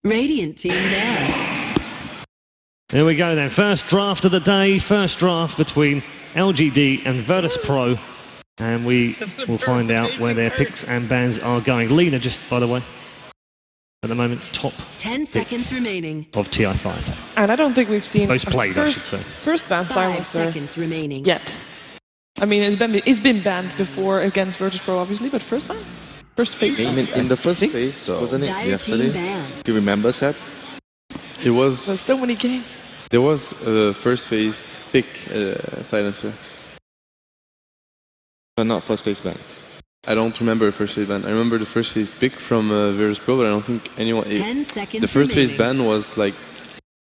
Radiant team there. There we go then. First draft of the day. First draft between LGD and Virtus Pro. And we will find out where their picks and bans are going. Lena, just by the way, at the moment, top 10 seconds remaining of TI5. And I don't think we've seen Most played, I should say. First ban 5 silencer seconds remaining. yet. I mean, it's been banned before against Virtus Pro, obviously, but first ban? First phase? I mean, in the first phase, wasn't it Dire yesterday? team ban. Do you remember, Seb? It was. There's so many games. There was a first phase pick silencer. But not first phase ban. I don't remember the first phase ban. I remember the first phase pick from Virtus Pro, but I don't think anyone. 10 seconds the first phase remaining. ban was like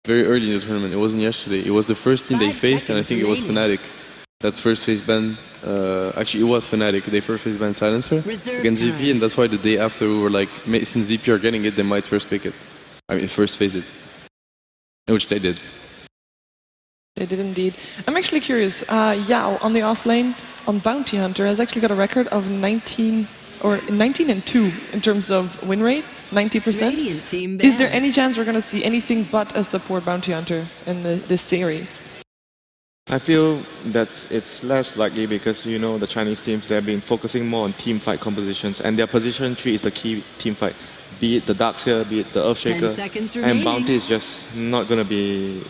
very early in the tournament. It wasn't yesterday. It was the first team they 5 faced, and I think it was seconds Fnatic. That first phase ban. Actually, it was Fnatic. They first phase ban silencer Reserve against time. VP, and that's why the day after we were like, since VP are getting it, they might first pick it. I mean, first phase it, which they did. They did indeed. I'm actually curious. Yao on the offlane on Bounty Hunter has actually got a record of 19 and 2 in terms of win rate, 90%. Radiant team Is there ban. any chance we're going to see anything but a support Bounty Hunter in this series? I feel it's less likely because, you know, the Chinese teams, they've been focusing more on team fight compositions, and their position 3 is the key team fight. Be it the Darkseer, be it the 10 Earthshaker, seconds and remaining. Bounty is just not going to be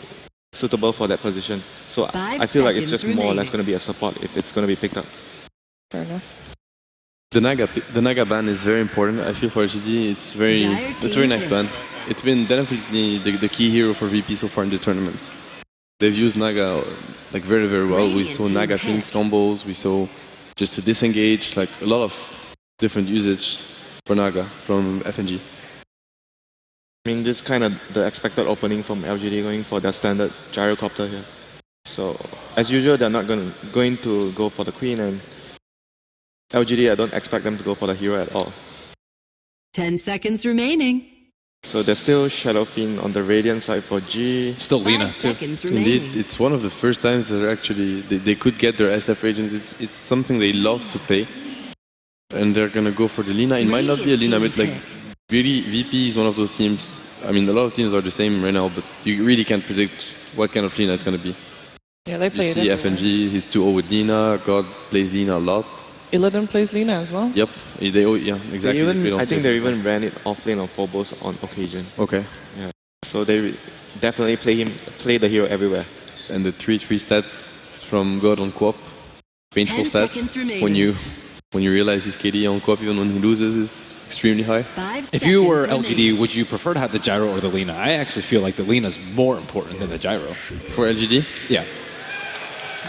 suitable for that position. So 5 I feel like it's seconds just more or less remaining. going to be a support if it's going to be picked up. Fair enough. The Naga ban is very important. I feel for LGD, it's very nice ban. It's been definitely the key hero for VP so far in the tournament. They've used Naga like very, very well. We saw Naga Phoenix combos. We saw just to disengage, like a lot of different usage for Naga from FNG. I mean, this kind of the expected opening from LGD going for their standard gyrocopter here. So as usual, they're not going to go for the queen, and LGD, I don't expect them to go for the hero at all. 10 seconds remaining. So there's still Shadow Fiend on the Radiant side for G. Still 5 Lena, too. seconds remaining. Indeed, it's one of the first times that actually they could get their SF Radiant. It's something they love to play. And they're going to go for the Lina. It might not be a Lina mid, like really VP is one of those teams. I mean, a lot of teams are the same right now, but you really can't predict what kind of Lina it's going to be. Yeah, they play You it see everywhere. FNG, he's 2-0 with Lina, God plays Lina a lot. Illidan plays Lina as well. Yep, yeah, exactly. I think they even ran it offlane on Phobos on occasion. Okay. Yeah. So they definitely play the hero everywhere. And the 3-3 stats from God on co-op, painful 10 seconds stats. remaining. When you realize his KD on co-op even when he loses is extremely high. 5 If you were seconds LGD, remaining. would you prefer to have the gyro or the Lina? I actually feel like the Lina's more important than the gyro. For LGD? Yeah.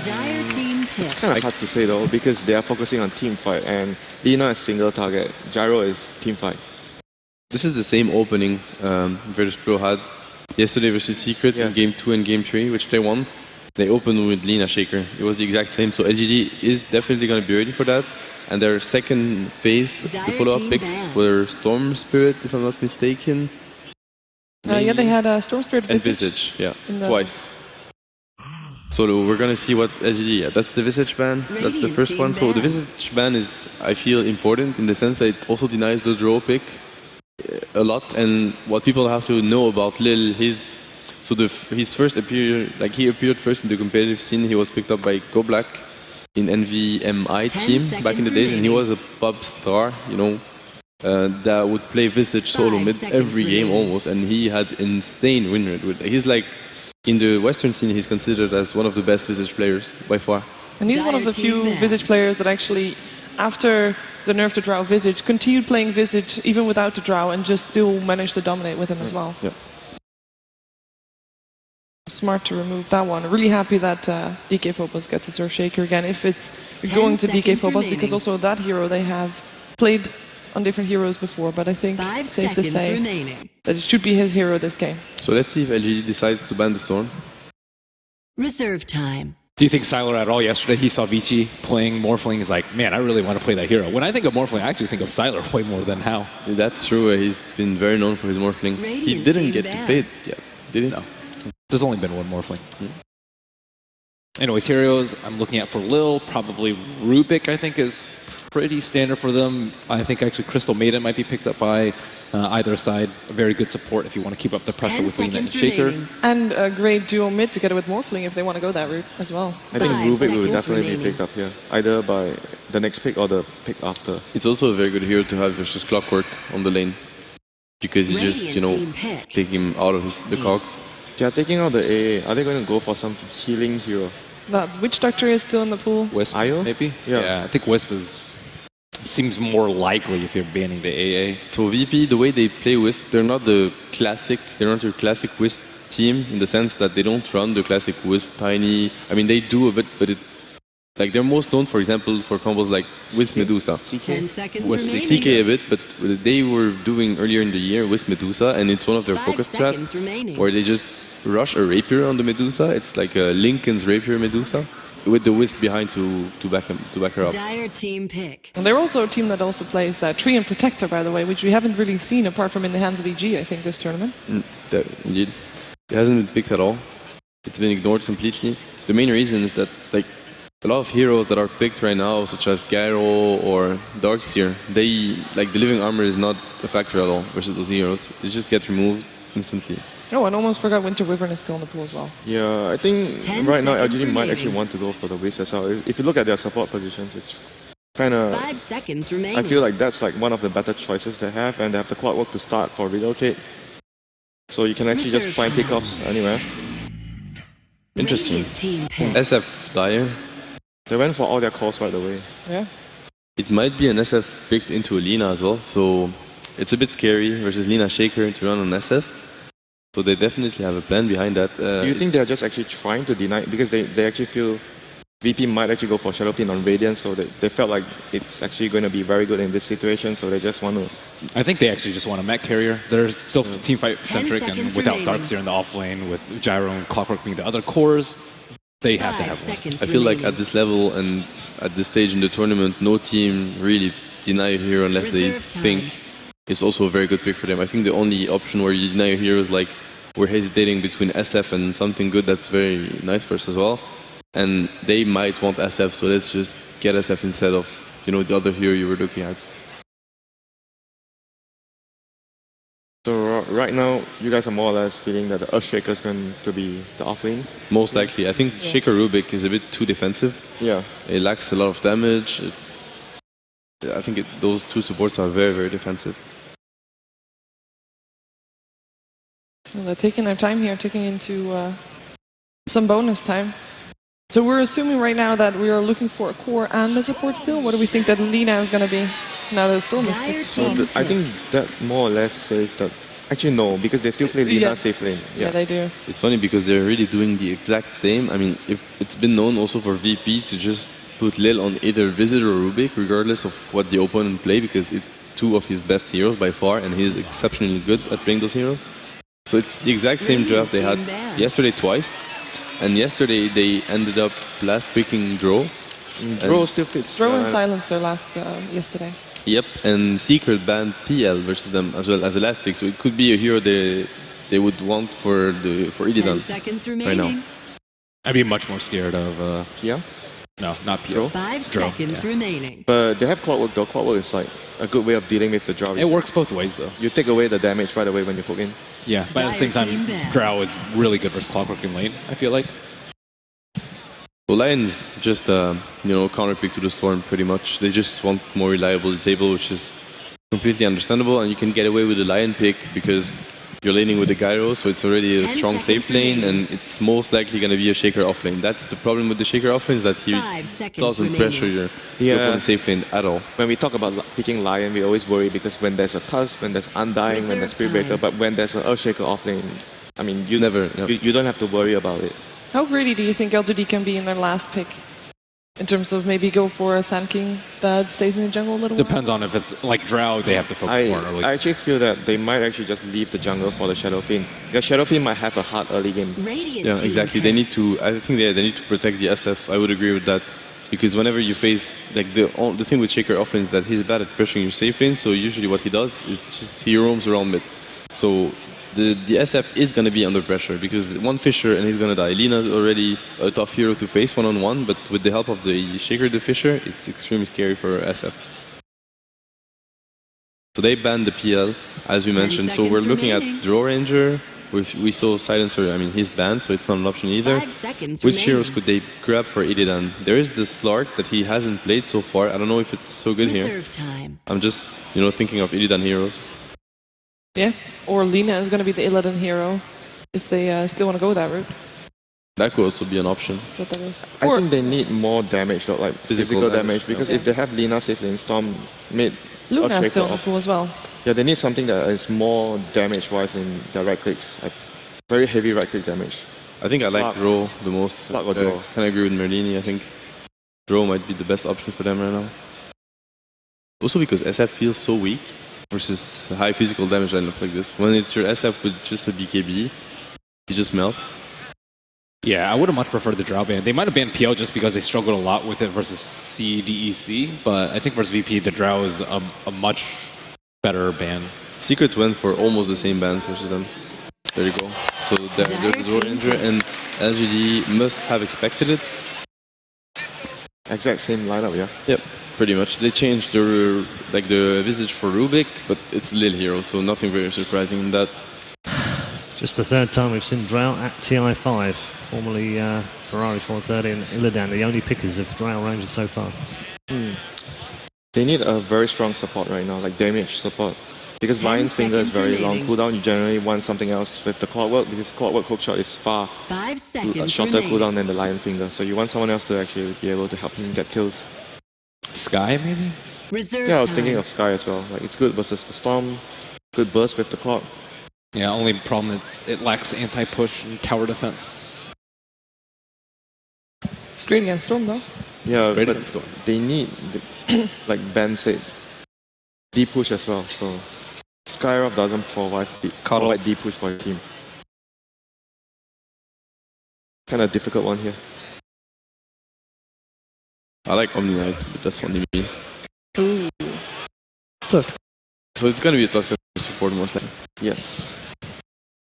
Dire team pick. It's kind of hard to say though, because they are focusing on team fight, and Lina is single target, Gyro is team fight. This is the same opening Virtus Pro had yesterday versus Secret in Game 2 and Game 3, which they won. They opened with Lina Shaker. It was the exact same, so LGD is definitely going to be ready for that. And their second phase, Dire the follow-up team picks ban. were Storm Spirit, if I'm not mistaken. Yeah, they had Storm Spirit And Visage. Visage, yeah, in the- twice. So we're gonna see what LGD, that's the Visage ban, that's the Radiant first team one. So the ban. Visage ban is, I feel, important in the sense that it also denies the draw pick a lot. And what people have to know about Lil, his first he appeared first in the competitive scene. He was picked up by Go Black in NVMI 10 team back in the seconds days, and he remaining. was a pub star, you know, that would play Visage solo 5 mid seconds every game remaining. almost, and he had insane win rate. He's like, in the Western scene, he's considered as one of the best Visage players by far. And he's one of the Dire team few ban. Visage players that actually, after the nerf to Drow Visage, continued playing Visage even without the Drow and just still managed to dominate with him as well. Yeah. Smart to remove that one. Really happy that DK Phobos gets his Earthshaker again. If it's 10 going to DK seconds Phobos, because remaining. also that hero they have played on different heroes before, but I think 5 safe to seconds say remaining. that it should be his hero this game. So let's see if LGD decides to ban the Storm. Reserve time. Do you think Sylar at all yesterday, he saw Vici playing Morphling, he's like, man, I really want to play that hero. When I think of Morphling, I actually think of Sylar way more than Hao. That's true. He's been very known for his Morphling. He Radiant didn't team get to ban. play it yet, did he? No. There's only been one Morphling. Anyways, heroes I'm looking at for Lil, probably Rubik, I think, is pretty standard for them. I think actually Crystal Maiden might be picked up by either side. A very good support if you want to keep up the pressure with Lina and Shaker. remaining. And a great duo mid together with Morphling if they want to go that route as well. I think 5 Rubik will seconds definitely be remaining. picked up here, either by the next pick or the pick after. It's also a very good hero to have versus Clockwork on the lane. Because you just, you know, Radiant team pick. take him out of the cogs. They are taking out the AA. Are they going to go for some healing hero? That Witch Doctor is still in the pool. Wisp, Io? maybe? Yeah. I think Wisp seems more likely if you're banning the AA. So VP, the way they play Wisp, they're not your classic Wisp team in the sense that they don't run the classic Wisp tiny. I mean, they do a bit, but like they're most known, for example, for combos like Wisp Medusa. 10 CK? seconds With remaining. CK a bit, but they were doing earlier in the year Wisp Medusa, and it's one of their 5 focus strat seconds remaining. where they just rush a rapier on the Medusa. It's like a Lincoln's rapier Medusa with the Wisp behind to back her up. Dire team pick. And they're also a team that also plays Tree and Protector, by the way, which we haven't really seen apart from in the hands of EG, I think, this tournament. Indeed, it hasn't been picked at all. It's been ignored completely. The main reason is that like a lot of heroes that are picked right now, such as Gyro or Darkseer, they like the living armor is not a factor at all versus those heroes. They just get removed instantly. Oh, and almost forgot Winter Wyvern is still in the pool as well. Yeah, I think 10 right now seconds LGD might remaining. actually want to go for the Wisp as well. If you look at their support positions, it's kind of... 5 seconds remaining. I feel like that's like one of the better choices they have, and they have the Clockwork to start for relocate. So you can actually just Reserve find time. pickoffs anywhere. Interesting. Radiant team pick. SF Dire. They went for all their calls right away. Yeah. It might be an SF picked into a Lina as well, so it's a bit scary versus Lina Shaker to run on SF. So they definitely have a plan behind that. Do you think they're just actually trying to deny, because they actually feel VP might actually go for Shadow Fiend on Radiant, so they felt like it's actually going to be very good in this situation, so they just want to... I think they actually just want a mech carrier. They're still team fight centric, 10 and seconds without remaining. Darkseer in the off lane, with Gyro and Clockwork being the other cores, they have to 5 have one. seconds I feel like remaining. at this level and at this stage in the tournament, no team really deny a hero unless they Reserve time. think it's also a very good pick for them. I think the only option where you deny a hero is like we're hesitating between SF and something good that's very nice for us as well. And they might want SF, so let's just get SF instead of, you know, the other hero you were looking at. So right now, you guys are more or less feeling that the Earthshaker is going to be the offlane. Most likely. I think Shaker Rubik is a bit too defensive. Yeah. It lacks a lot of damage. I think those two supports are very, very defensive. Well, they're taking their time here, taking into some bonus time. So we're assuming right now that we are looking for a core and a support still. What do we think that Lina is going to be now that Storm is Dire picked? So team I think that more or less says that... Actually, no, because they still play Lina Yeah. safe lane. Yeah, they do. It's funny because they're really doing the exact same. I mean, it's been known also for VP to just put Lil on either Visit or Rubik, regardless of what the opponent play, because it's two of his best heroes by far, and he's exceptionally good at playing those heroes. So it's the exact same draft they had yesterday twice, and yesterday they ended up last picking Drow. Drow still fits. Throw in Silencer last yesterday. Yep, and Secret banned PL versus them as well as the last pick, so it could be a hero they would want for 10 Illidan seconds right remaining. now. I'd be much more scared of... Yeah. no, not Pio. Drow? 5 Drow, seconds yeah. remaining. But they have Clockwork though. Clockwork is like a good way of dealing with the Drow. It works both ways, though. You take away the damage right away when you hook in. Yeah, but at the same Dire time, team ban. Drow is really good versus Clockwork in lane, I feel like. So Lion's just counter pick to the Storm pretty much. They just want more reliable disable, which is completely understandable, and you can get away with the Lion pick because you're laning with the Gyro, so it's already a 10 strong safe seconds lane, remaining. and it's most likely going to be a Shaker off lane. That's the problem with the Shaker off lane, is that he 5 seconds doesn't remaining. pressure your Yeah. opponent's safe lane at all. When we talk about picking Lion, we always worry because when there's a Tusk, when there's Undying, when there's Reserve Spiritbreaker, time. but when there's an Earthshaker offlane, I mean, you Never, no. you don't have to worry about it. How greedy do you think LGD can be in their last pick? In terms of maybe go for a Sand King that stays in the jungle a little Depends on if it's like Drow, they have to focus more early. I actually feel that they might actually just leave the jungle for the Shadow Fiend. Because Shadow Fiend might have a hard early game. Radiant Yeah, team exactly. pick. They need to. I think they need to protect the SF. I would agree with that, because whenever you face like the thing with Shaker offlane is that he's bad at pressuring your safe lane. So usually what he does is just he roams around mid. So the SF is going to be under pressure because one Fisher and he's going to die. Lina's already a tough hero to face one-on-one, but with the help of the Shaker the Fisher, it's extremely scary for SF. So they banned the PL, as we mentioned. So we're looking at Draw Ranger. We saw Silencer, I mean, he's banned, so it's not an option either. Which heroes could they grab for Illidan? There is the Slark that he hasn't played so far. I don't know if it's so good here. I'm just, you know, thinking of Illidan heroes. Yeah, or Lina is going to be the Illidan hero if they still want to go that route. That could also be an option. But that is, I think they need more damage, though, like physical damage, because if they have Lina safely in Storm, mid Luna's still in the pool as well. Yeah, they need something that is more damage-wise in their right clicks. Like, very heavy right click damage. I think I like Draw the most. Slug or Draw. Can I agree with Merlini? I think Draw might be the best option for them right now. Also because SF feels so weak versus high physical damage lineup like this. When it's your SF with just a BKB, he just melts. Yeah, I would have much preferred the Drow ban. They might have banned PL just because they struggled a lot with it versus CDEC, but I think versus VP, the Drow is a much better ban. Secret went for almost the same bans versus them. There you go. So there's the Draw Ranger, and LGD must have expected it. Exact same lineup, yeah. Yep, pretty much. They changed the visage for Rubik, but it's Lil Hero, so nothing very surprising in that. Just the third time we've seen Drow at TI5, formerly Ferrari 430 and Illidan, the only pickers of Drow Rangers so far. They need a very strong support right now, like damage support. Because Lion's Finger is very long cooldown, you generally want something else with the Clockwork, because Clockwork hookshot is far shorter cooldown than the Lion Finger. So you want someone else to actually be able to help him get kills. Sky, maybe? Yeah, I was thinking of Sky as well. Like, it's good versus the Storm, good burst with the Clock. Yeah, only problem is it lacks anti-push and tower defense. It's great against Storm, though. Yeah, but they need, like Ben said, D-push as well. So Skyrock doesn't provide D-push for your team. Kind of difficult one here. I like Omni Knight, but that's what they mean. Ooh. Tusk. So it's going to be a Tusk support most likely. Yes.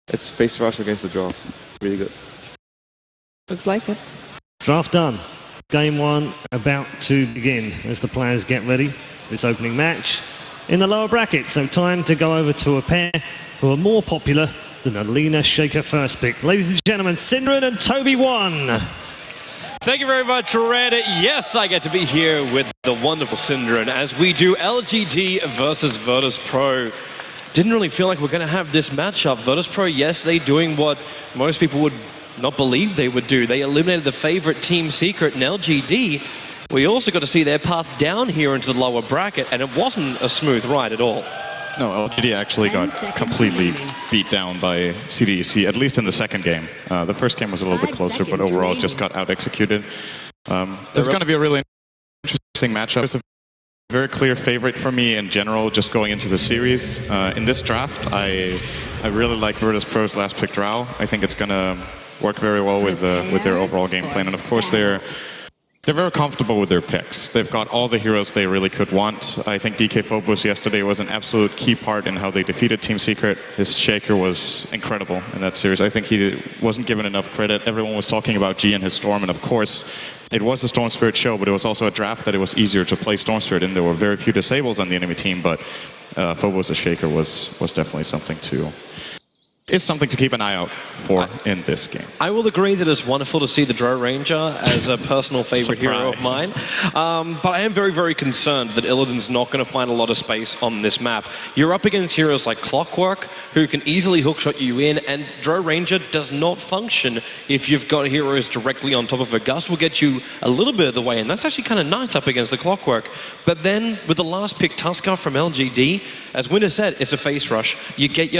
It's face rush against the draw. Really good. Looks like it. Draft done. Game one about to begin as the players get ready for this opening match in the lower bracket. So time to go over to a pair who are more popular than the Lina Shaker first pick. Ladies and gentlemen, Synderen and Toby1. Thank you very much, Red. Yes, I get to be here with the wonderful Synderen as we do LGD versus Virtus Pro. Didn't really feel like we're going to have this matchup. Virtus Pro, yes, they're doing what most people would not believe they would do. They eliminated the favorite Team Secret in LGD. We also got to see their path down here into the lower bracket, and it wasn't a smooth ride at all. No, LGD actually got completely beat down by CDEC, at least in the second game. The first game was a little bit closer, but overall just got out-executed. This is going to be a really interesting matchup. It's a very clear favorite for me in general, just going into the series. In this draft, I really like Virtus Pro's last pick Drow. I think it's going to work very well with their overall game plan, and of course they're very comfortable with their picks. They've got all the heroes they really could want. I think DK Phobos yesterday was an absolute key part in how they defeated Team Secret. His Shaker was incredible in that series. I think he wasn't given enough credit. Everyone was talking about G and his Storm, and of course, it was the Storm Spirit show, but it was also a draft that it was easier to play Storm Spirit in. There were very few disables on the enemy team, but Phobos' Shaker was definitely something to keep an eye out for in this game. I will agree that it's wonderful to see the Drow Ranger as a personal favorite hero of mine. But I am very, very concerned that Illidan's not going to find a lot of space on this map. You're up against heroes like Clockwork, who can easily hookshot you in, and Drow Ranger does not function if you've got heroes directly on top of it. Gust will get you a little bit of the way, and that's actually kind of nice up against the Clockwork. But then, with the last pick, Tusker from LGD, as Winter said, it's a face rush. You get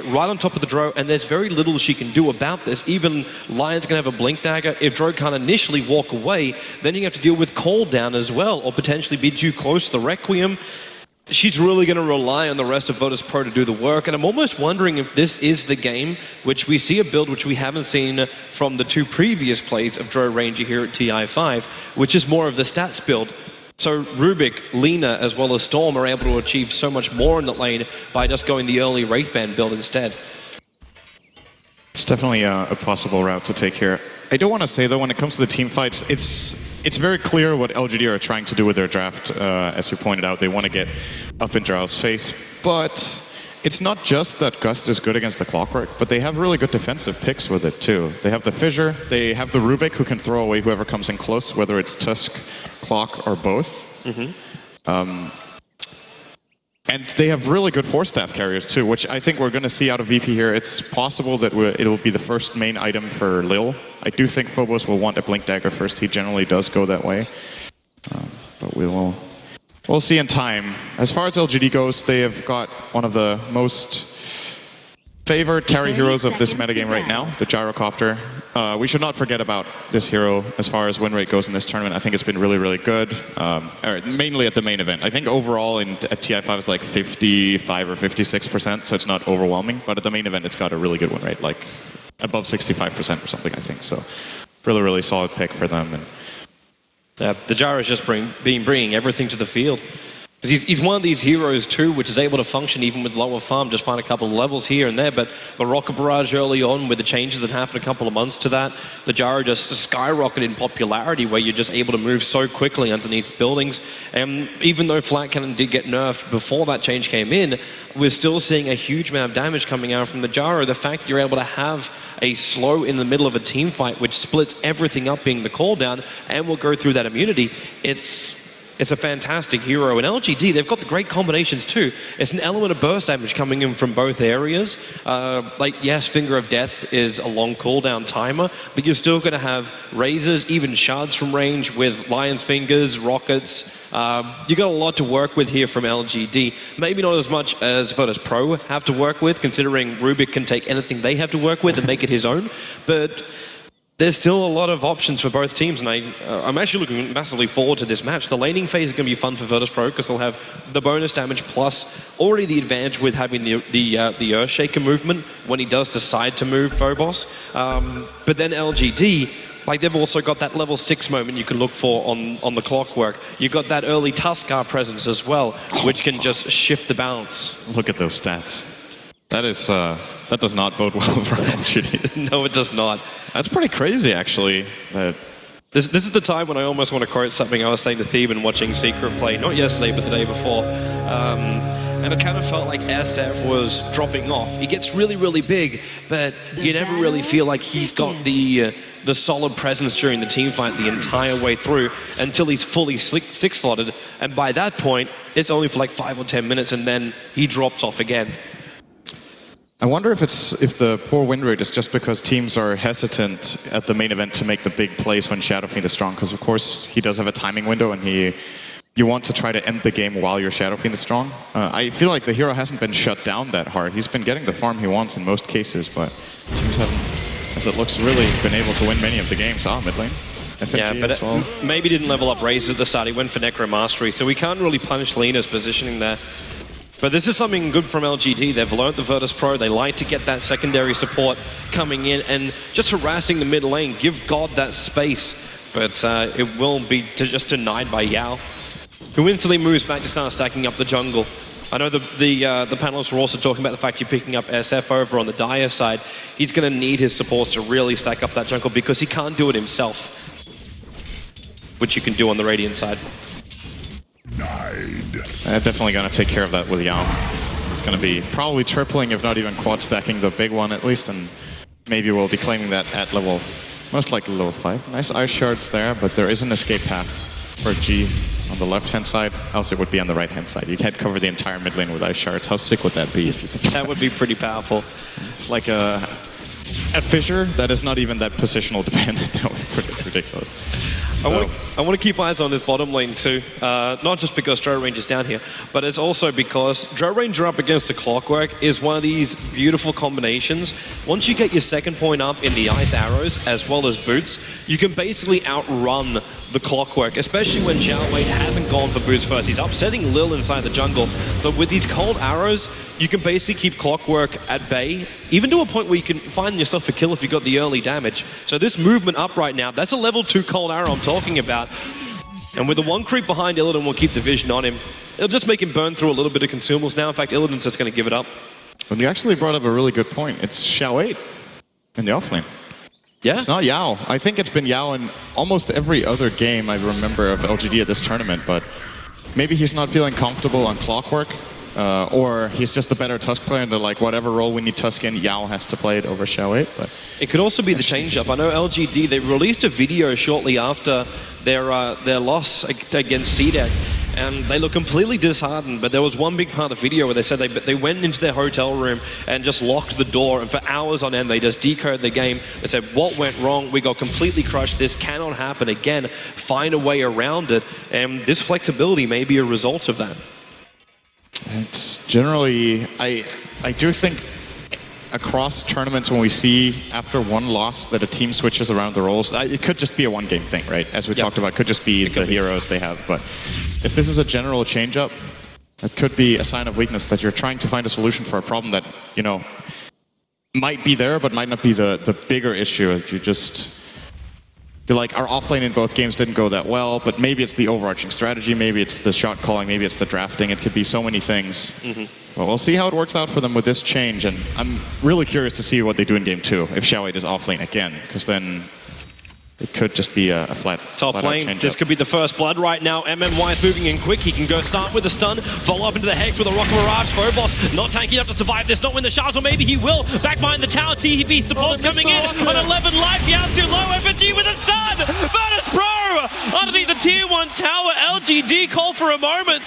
right on top of the Drow, and there's very little she can do about this. Even Lion's going to have a Blink Dagger. If Drow can't initially walk away, then you have to deal with Cold Down as well, or potentially be too close to the Requiem. She's really going to rely on the rest of Virtus Pro to do the work, and I'm almost wondering if this is the game which we see a build which we haven't seen from the two previous plays of Drow Ranger here at TI5, which is more of the stats build. So Rubik, Lina, as well as Storm are able to achieve so much more in that lane by just going the early Wraithband build instead. It's definitely a possible route to take here. I do want to say, though, when it comes to the team fights, it's very clear what LGD are trying to do with their draft. As you pointed out, they want to get up in Drow's face. But it's not just that Gust is good against the Clockwork, but they have really good defensive picks with it, too. They have the Fissure, they have the Rubik, who can throw away whoever comes in close, whether it's Tusk, Clock, or both. And they have really good Force Staff carriers, too, which I think we're going to see out of VP here. It's possible that it'll be the first main item for Lil. I do think Phobos will want a Blink Dagger first. He generally does go that way. But we'll see in time. As far as LGD goes, they have got one of the most favored carry heroes of this metagame right now, the Gyrocopter. We should not forget about this hero as far as win rate goes in this tournament. I think it's been really, really good, mainly at the main event. I think overall at TI5 it's like 55 or 56%, so it's not overwhelming. But at the main event, it's got a really good win rate, like above 65% or something, I think. So really, really solid pick for them. And the Gyro's just bringing everything to the field. He's one of these heroes too, which is able to function even with lower farm, just find a couple of levels here and there. But the Rocket Barrage early on, with the changes that happened a couple of months to that, the Gyro just skyrocketed in popularity, where you're just able to move so quickly underneath buildings. And even though Flat Cannon did get nerfed before that change came in, we're still seeing a huge amount of damage coming out from the Gyro. The fact that you're able to have a slow in the middle of a team fight, which splits everything up, being the call down, and will go through that immunity, it's a fantastic hero. And LGD, they've got the great combinations too. It's an element of burst damage coming in from both areas. Like, yes, Finger of Death is a long cooldown timer, but you're still going to have razors, even shards from range with Lion's Fingers, rockets. You got a lot to work with here from LGD. Maybe not as much as Virtus Pro have to work with, considering Rubik can take anything they have to work with and make it his own. But there's still a lot of options for both teams, and I'm actually looking massively forward to this match. The laning phase is going to be fun for Virtus Pro, because they'll have the bonus damage plus already the advantage with having the Earthshaker movement when he does decide to move Phobos. But then LGD, like, they've also got that level 6 moment you can look for on the Clockwork. You've got that early Tuskar presence as well, which can just shift the balance. look at those stats. That does not bode well for LGD. No, it does not. That's pretty crazy, actually. This is the time when I almost want to quote something I was saying to Theben watching Secret play, not yesterday, but the day before. And it kind of felt like SF was dropping off. He gets really, really big, but you never really feel like he's got the solid presence during the team fight the entire way through until he's fully six-slotted. And by that point, it's only for like 5 or 10 minutes, and then he drops off again. I wonder if the poor win rate is just because teams are hesitant at the main event to make the big plays when Shadow Fiend is strong, because of course he does have a timing window, and you want to try to end the game while your Shadow Fiend is strong. I feel like the hero hasn't been shut down that hard. He's been getting the farm he wants in most cases, but teams haven't, as it looks, really been able to win many of the games. Mid lane. FNG yeah, but well. Maybe didn't level up Razor at the start. He went for Necro Mastery, so we can't really punish Lena's positioning there. But this is something good from LGD. They've learned the Virtus Pro. They like to get that secondary support coming in and just harassing the mid lane. Give God that space. But it will be just denied by Yao, who instantly moves back to start stacking up the jungle. I know the panelists were also talking about the fact you're picking up SF over on the Dire side. He's going to need his supports to really stack up that jungle, because he can't do it himself, which you can do on the Radiant side. Definitely going to take care of that with Yao. He's going to be probably tripling, if not even quad stacking the big one at least, and maybe we'll be claiming that at level, most likely level 5. Nice ice shards there, but there is an escape path for G on the left-hand side, else it would be on the right-hand side. You can't cover the entire mid lane with ice shards. How sick would that be if you think that would be pretty powerful. It's like a fissure that is not even that positional dependent. That would be pretty ridiculous. So. I want to keep eyes on this bottom lane too, not just because Drow Ranger's down here, but it's also because Drow Ranger up against the Clockwork is one of these beautiful combinations. Once you get your second point up in the ice arrows as well as boots, you can basically outrun the Clockwork, especially when Xiao Wei hasn't gone for boots first. He's upsetting Lil inside the jungle, but with these cold arrows, you can basically keep Clockwork at bay, even to a point where you can find yourself a kill if you got the early damage. So this movement up right now, that's a level 2 cold arrow I'm talking about. And with the one creep behind, Illidan will keep the vision on him. It'll just make him burn through a little bit of consumables now. In fact, Illidan's just going to give it up. Well, you actually brought up a really good point. It's Xiao 8. in the offlane. Yeah. It's not Yao. I think it's been Yao in almost every other game I remember of LGD at this tournament, but maybe he's not feeling comfortable on Clockwork, or he's just a better Tusk player and they're like, whatever role we need Tusk in, Yao has to play it over Xiao 8. But it could also be the change-up. I know LGD, they released a video shortly after their loss against CDEC, and they look completely disheartened, but there was one big part of the video where they said they went into their hotel room and just locked the door, and for hours on end they just decoded the game. They said, what went wrong? We got completely crushed. This cannot happen again. Find a way around it, and this flexibility may be a result of that. It's generally, I do think across tournaments when we see after one loss that a team switches around the roles, it could just be a one-game thing, right? As we talked about, it could just be the heroes they have. But if this is a general change-up, it could be a sign of weakness that you're trying to find a solution for a problem that, you know, might be there, but might not be the bigger issue. You're like, our offlane in both games didn't go that well, but maybe it's the overarching strategy, maybe it's the shot calling, maybe it's the drafting. It could be so many things. Well, we'll see how it works out for them with this change, and I'm really curious to see what they do in Game 2 if Xiao 8 is offlane again, because then it could just be a flat top lane. This could be the first blood right now. MMY is moving in quick. He can go start with the stun, follow up into the Hex with a Rocket Mirage. Phobos not tanky enough to survive this, not win the shards, or maybe he will. Back behind the tower, TP support's coming in on 11 life. He has too low. FNG with a stun. Virtus Pro underneath the tier 1 tower. LGD call for a moment.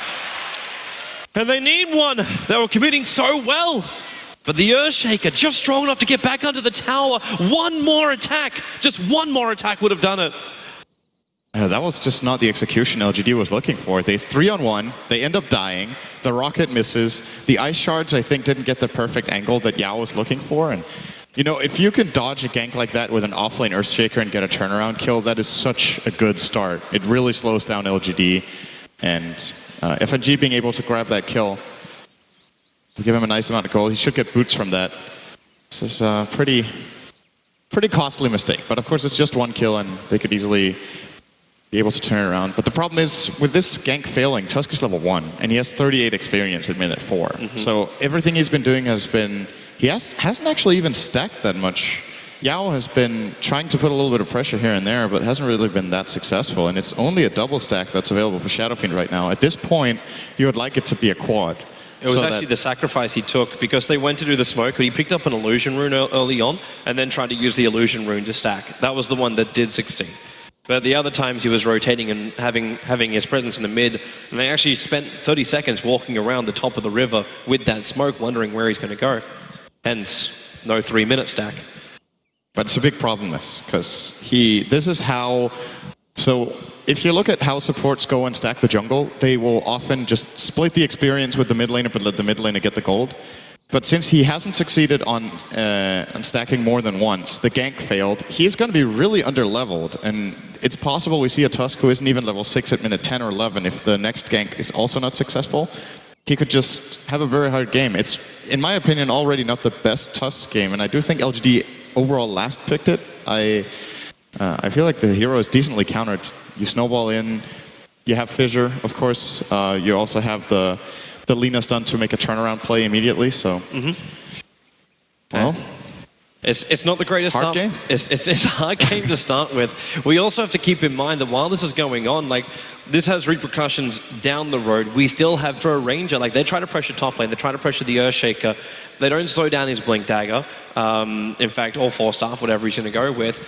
And they need one. They were committing so well. But the Earthshaker just strong enough to get back under the tower. One more attack, just one more attack would have done it. That was just not the execution LGD was looking for. They 3-on-1, they end up dying, the rocket misses, the ice shards I think didn't get the perfect angle that Yao was looking for. And you know, if you can dodge a gank like that with an offlane Earthshaker and get a turnaround kill, that is such a good start. It really slows down LGD, and FNG being able to grab that kill, give him a nice amount of gold. He should get boots from that. This is a pretty costly mistake, but of course it's just one kill and they could easily be able to turn it around. But the problem is, with this gank failing, Tusk is level 1, and he has 38 experience at minute 4. So everything he's been doing has been, he hasn't actually even stacked that much. Yao has been trying to put a little bit of pressure here and there, but hasn't really been that successful, and it's only a double stack that's available for Shadow Fiend right now. At this point, you would like it to be a quad. It was actually the sacrifice he took, because they went to do the smoke, but he picked up an illusion rune early on and then tried to use the illusion rune to stack. That was the one that did succeed. But the other times he was rotating and having his presence in the mid, and they actually spent 30 seconds walking around the top of the river with that smoke, wondering where he's going to go. Hence, no 3-minute stack. But it's a big problem, because this is how... So if you look at how supports go and stack the jungle, they will often just split the experience with the mid laner, but let the mid laner get the gold. But since he hasn't succeeded on stacking more than once, the gank failed, he's going to be really underleveled. And it's possible we see a Tusk who isn't even level 6 at minute 10 or 11 if the next gank is also not successful. He could just have a very hard game. It's, in my opinion, already not the best Tusk game, and I do think LGD overall last picked it. I feel like the hero is decently countered. You snowball in, you have Fissure, of course. You also have the Lina stun to make a turnaround play immediately, so... Well... It's not the greatest hard game. It's a hard game to start with. We also have to keep in mind that while this is going on, like, this has repercussions down the road. We still have Drow Ranger. Like, they try to pressure top lane, they try to pressure the Earthshaker. They don't slow down his Blink Dagger. In fact, all 4 staff, whatever he's going to go with.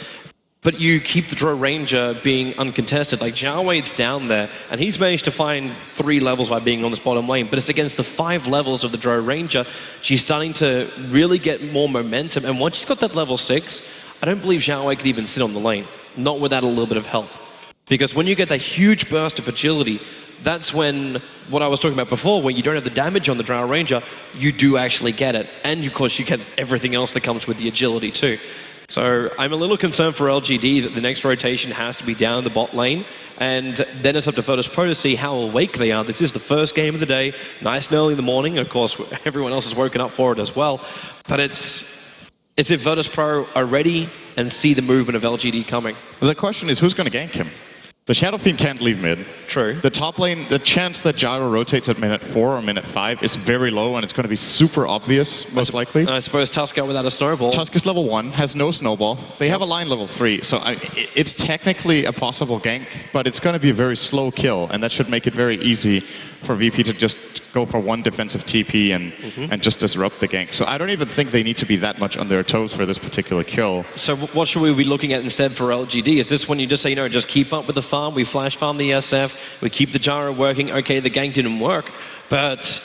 But you keep the Drow Ranger being uncontested. Like, Xiao 8's down there, and he's managed to find 3 levels by being on this bottom lane, but it's against the 5 levels of the Drow Ranger. She's starting to really get more momentum, and once she's got that level 6, I don't believe Xiao 8 could even sit on the lane, not without a little bit of help. Because when you get that huge burst of agility, that's when, what I was talking about before, when you don't have the damage on the Drow Ranger, you do actually get it. And of course you get everything else that comes with the agility too. So I'm a little concerned for LGD that the next rotation has to be down the bot lane, and then it's up to Virtus Pro to see how awake they are. This is the first game of the day, nice and early in the morning, and of course everyone else has woken up for it as well. But it's if Virtus Pro are ready and see the movement of LGD coming. Well, the question is, who's going to gank him? The Shadow Fiend can't leave mid. True. The top lane, the chance that Gyro rotates at minute 4 or minute 5 is very low, and it's going to be super obvious, most likely. And I suppose Tusk out without a snowball. Tusk is level 1, has no snowball. They have a line level 3, so it's technically a possible gank, but it's going to be a very slow kill, and that should make it very easy for VP to just go for one defensive TP and just disrupt the gank. So I don't even think they need to be that much on their toes for this particular kill. So what should we be looking at instead for LGD? Is this when you just say, just keep up with the farm, we flash farm the SF, we keep the gyro working, okay, the gank didn't work, but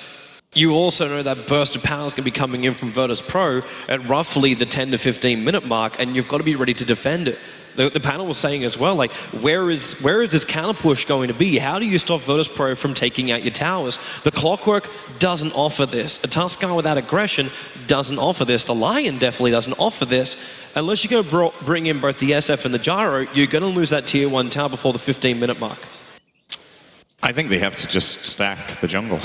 you also know that burst of power is going to be coming in from Virtus Pro at roughly the 10 to 15 minute mark, and you've got to be ready to defend it. The panel was saying as well, like, where is this counter push going to be? How do you stop Virtus Pro from taking out your towers? The Clockwork doesn't offer this. A Tuskar without aggression doesn't offer this. The Lion definitely doesn't offer this. Unless you're going to bring in both the SF and the Gyro, you're going to lose that tier 1 tower before the 15-minute mark. I think they have to just stack the jungle.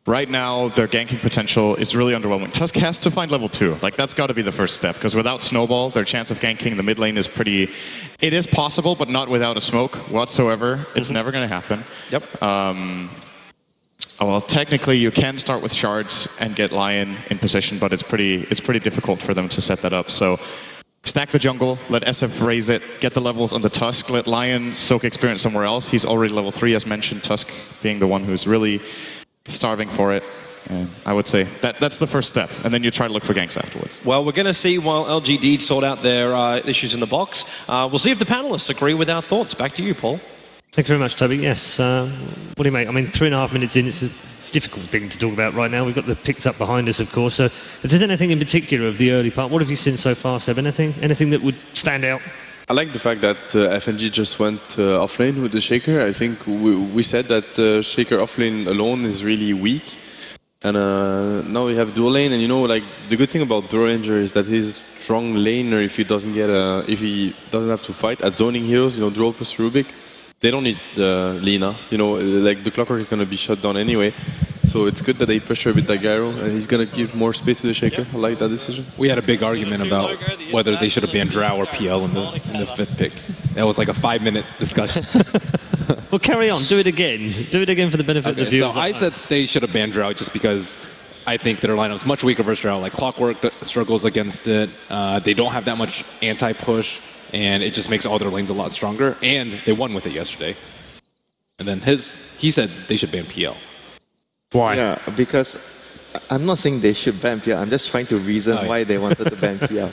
Right now, their ganking potential is really underwhelming. Tusk has to find level 2. Like, that's got to be the first step, because without Snowball, their chance of ganking the mid lane is pretty... It is possible, but not without a smoke whatsoever. It's never going to happen. Yep. Well, technically, you can start with shards and get Lion in position, but it's pretty difficult for them to set that up. So, stack the jungle, let SF raise it, get the levels on the Tusk, let Lion soak experience somewhere else. He's already level 3, as mentioned, Tusk being the one who's really starving for it. And I would say that's the first step, and then you try to look for ganks afterwards. Well, we're going to see while LGD sort out their issues in the box. We'll see if the panelists agree with our thoughts. Back to you, Paul. Thank you very much, Toby. Yes, what do you make? I mean, 3.5 minutes in, it's a difficult thing to talk about right now. We've got the picks up behind us, of course. So if there's anything in particular of the early part, what have you seen so far, Seb? Anything that would stand out? I like the fact that FNG just went offlane with the Shaker. I think we said that Shaker offlane alone is really weak. And now we have dual lane, and like the good thing about Dual Ranger is that he's strong laner if he doesn't have to fight at zoning heroes. Droll plus Rubik, they don't need Lina. Like the Clockwork is gonna be shut down anyway. So it's good that they pressure a bit that Gyro, and he's gonna give more space to the Shaker. I like that decision. We had a big argument about whether they should have banned Drow or PL in the 5th pick. That was like a 5-minute discussion. Well, carry on. Do it again. Do it again for the benefit of the viewers. So I said they should have banned Drow just because I think their lineup's much weaker versus Drow. Like Clockwork struggles against it. They don't have that much anti-push, and it just makes all their lanes a lot stronger. And they won with it yesterday. And then he said they should ban PL. Why? Yeah, because I'm not saying they should ban PL. I'm just trying to reason why they wanted to ban PL.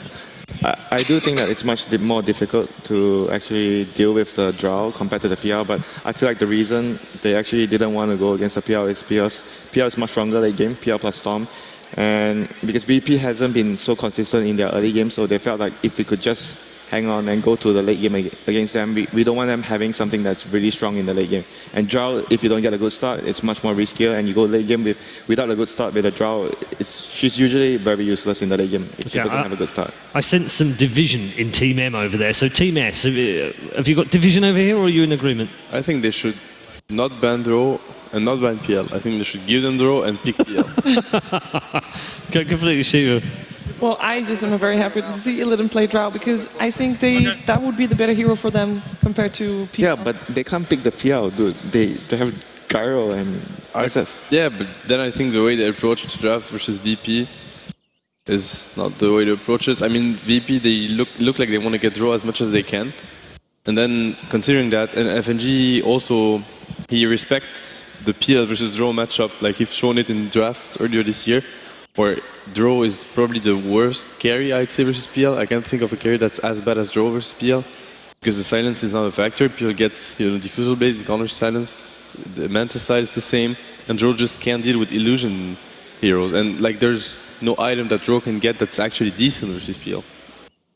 I do think that it's much more difficult to actually deal with the Drow compared to the PL, but I feel like the reason they actually didn't want to go against the PL is because PL is much stronger late game, PL plus Storm, and because VP hasn't been so consistent in their early game, so they felt like if we could just hang on and go to the late game against them, we don't want them having something that's really strong in the late game. And Drow, if you don't get a good start, it's much more riskier, and you go late game without a good start with a Drow, she's usually very useless in the late game if she doesn't have a good start. I sense some division in Team M over there. So Team S, have you got division over here, or are you in agreement? I think they should not ban Drow and not ban PL. I think they should give them Drow and pick PL. Completely shoot. Well, I just am very happy to see Illidan play Drow, because I think that would be the better hero for them compared to PL. Yeah, but they can't pick the PL, dude. They have Gyro and SS. Yeah, but then I think the way they approach the draft versus VP is not the way to approach it. I mean, VP, they look like they want to get Drow as much as they can. And then, considering that, and FNG also, he respects the PL versus Drow matchup, like he's shown it in drafts earlier this year, where Drow is probably the worst carry, I'd say, versus PL. I can't think of a carry that's as bad as Drow versus PL, because the silence is not a factor. PL gets Diffusal Blade, it counters silence, the Mantis side is the same, and Drow just can't deal with illusion heroes. And like, there's no item that Drow can get that's actually decent versus PL.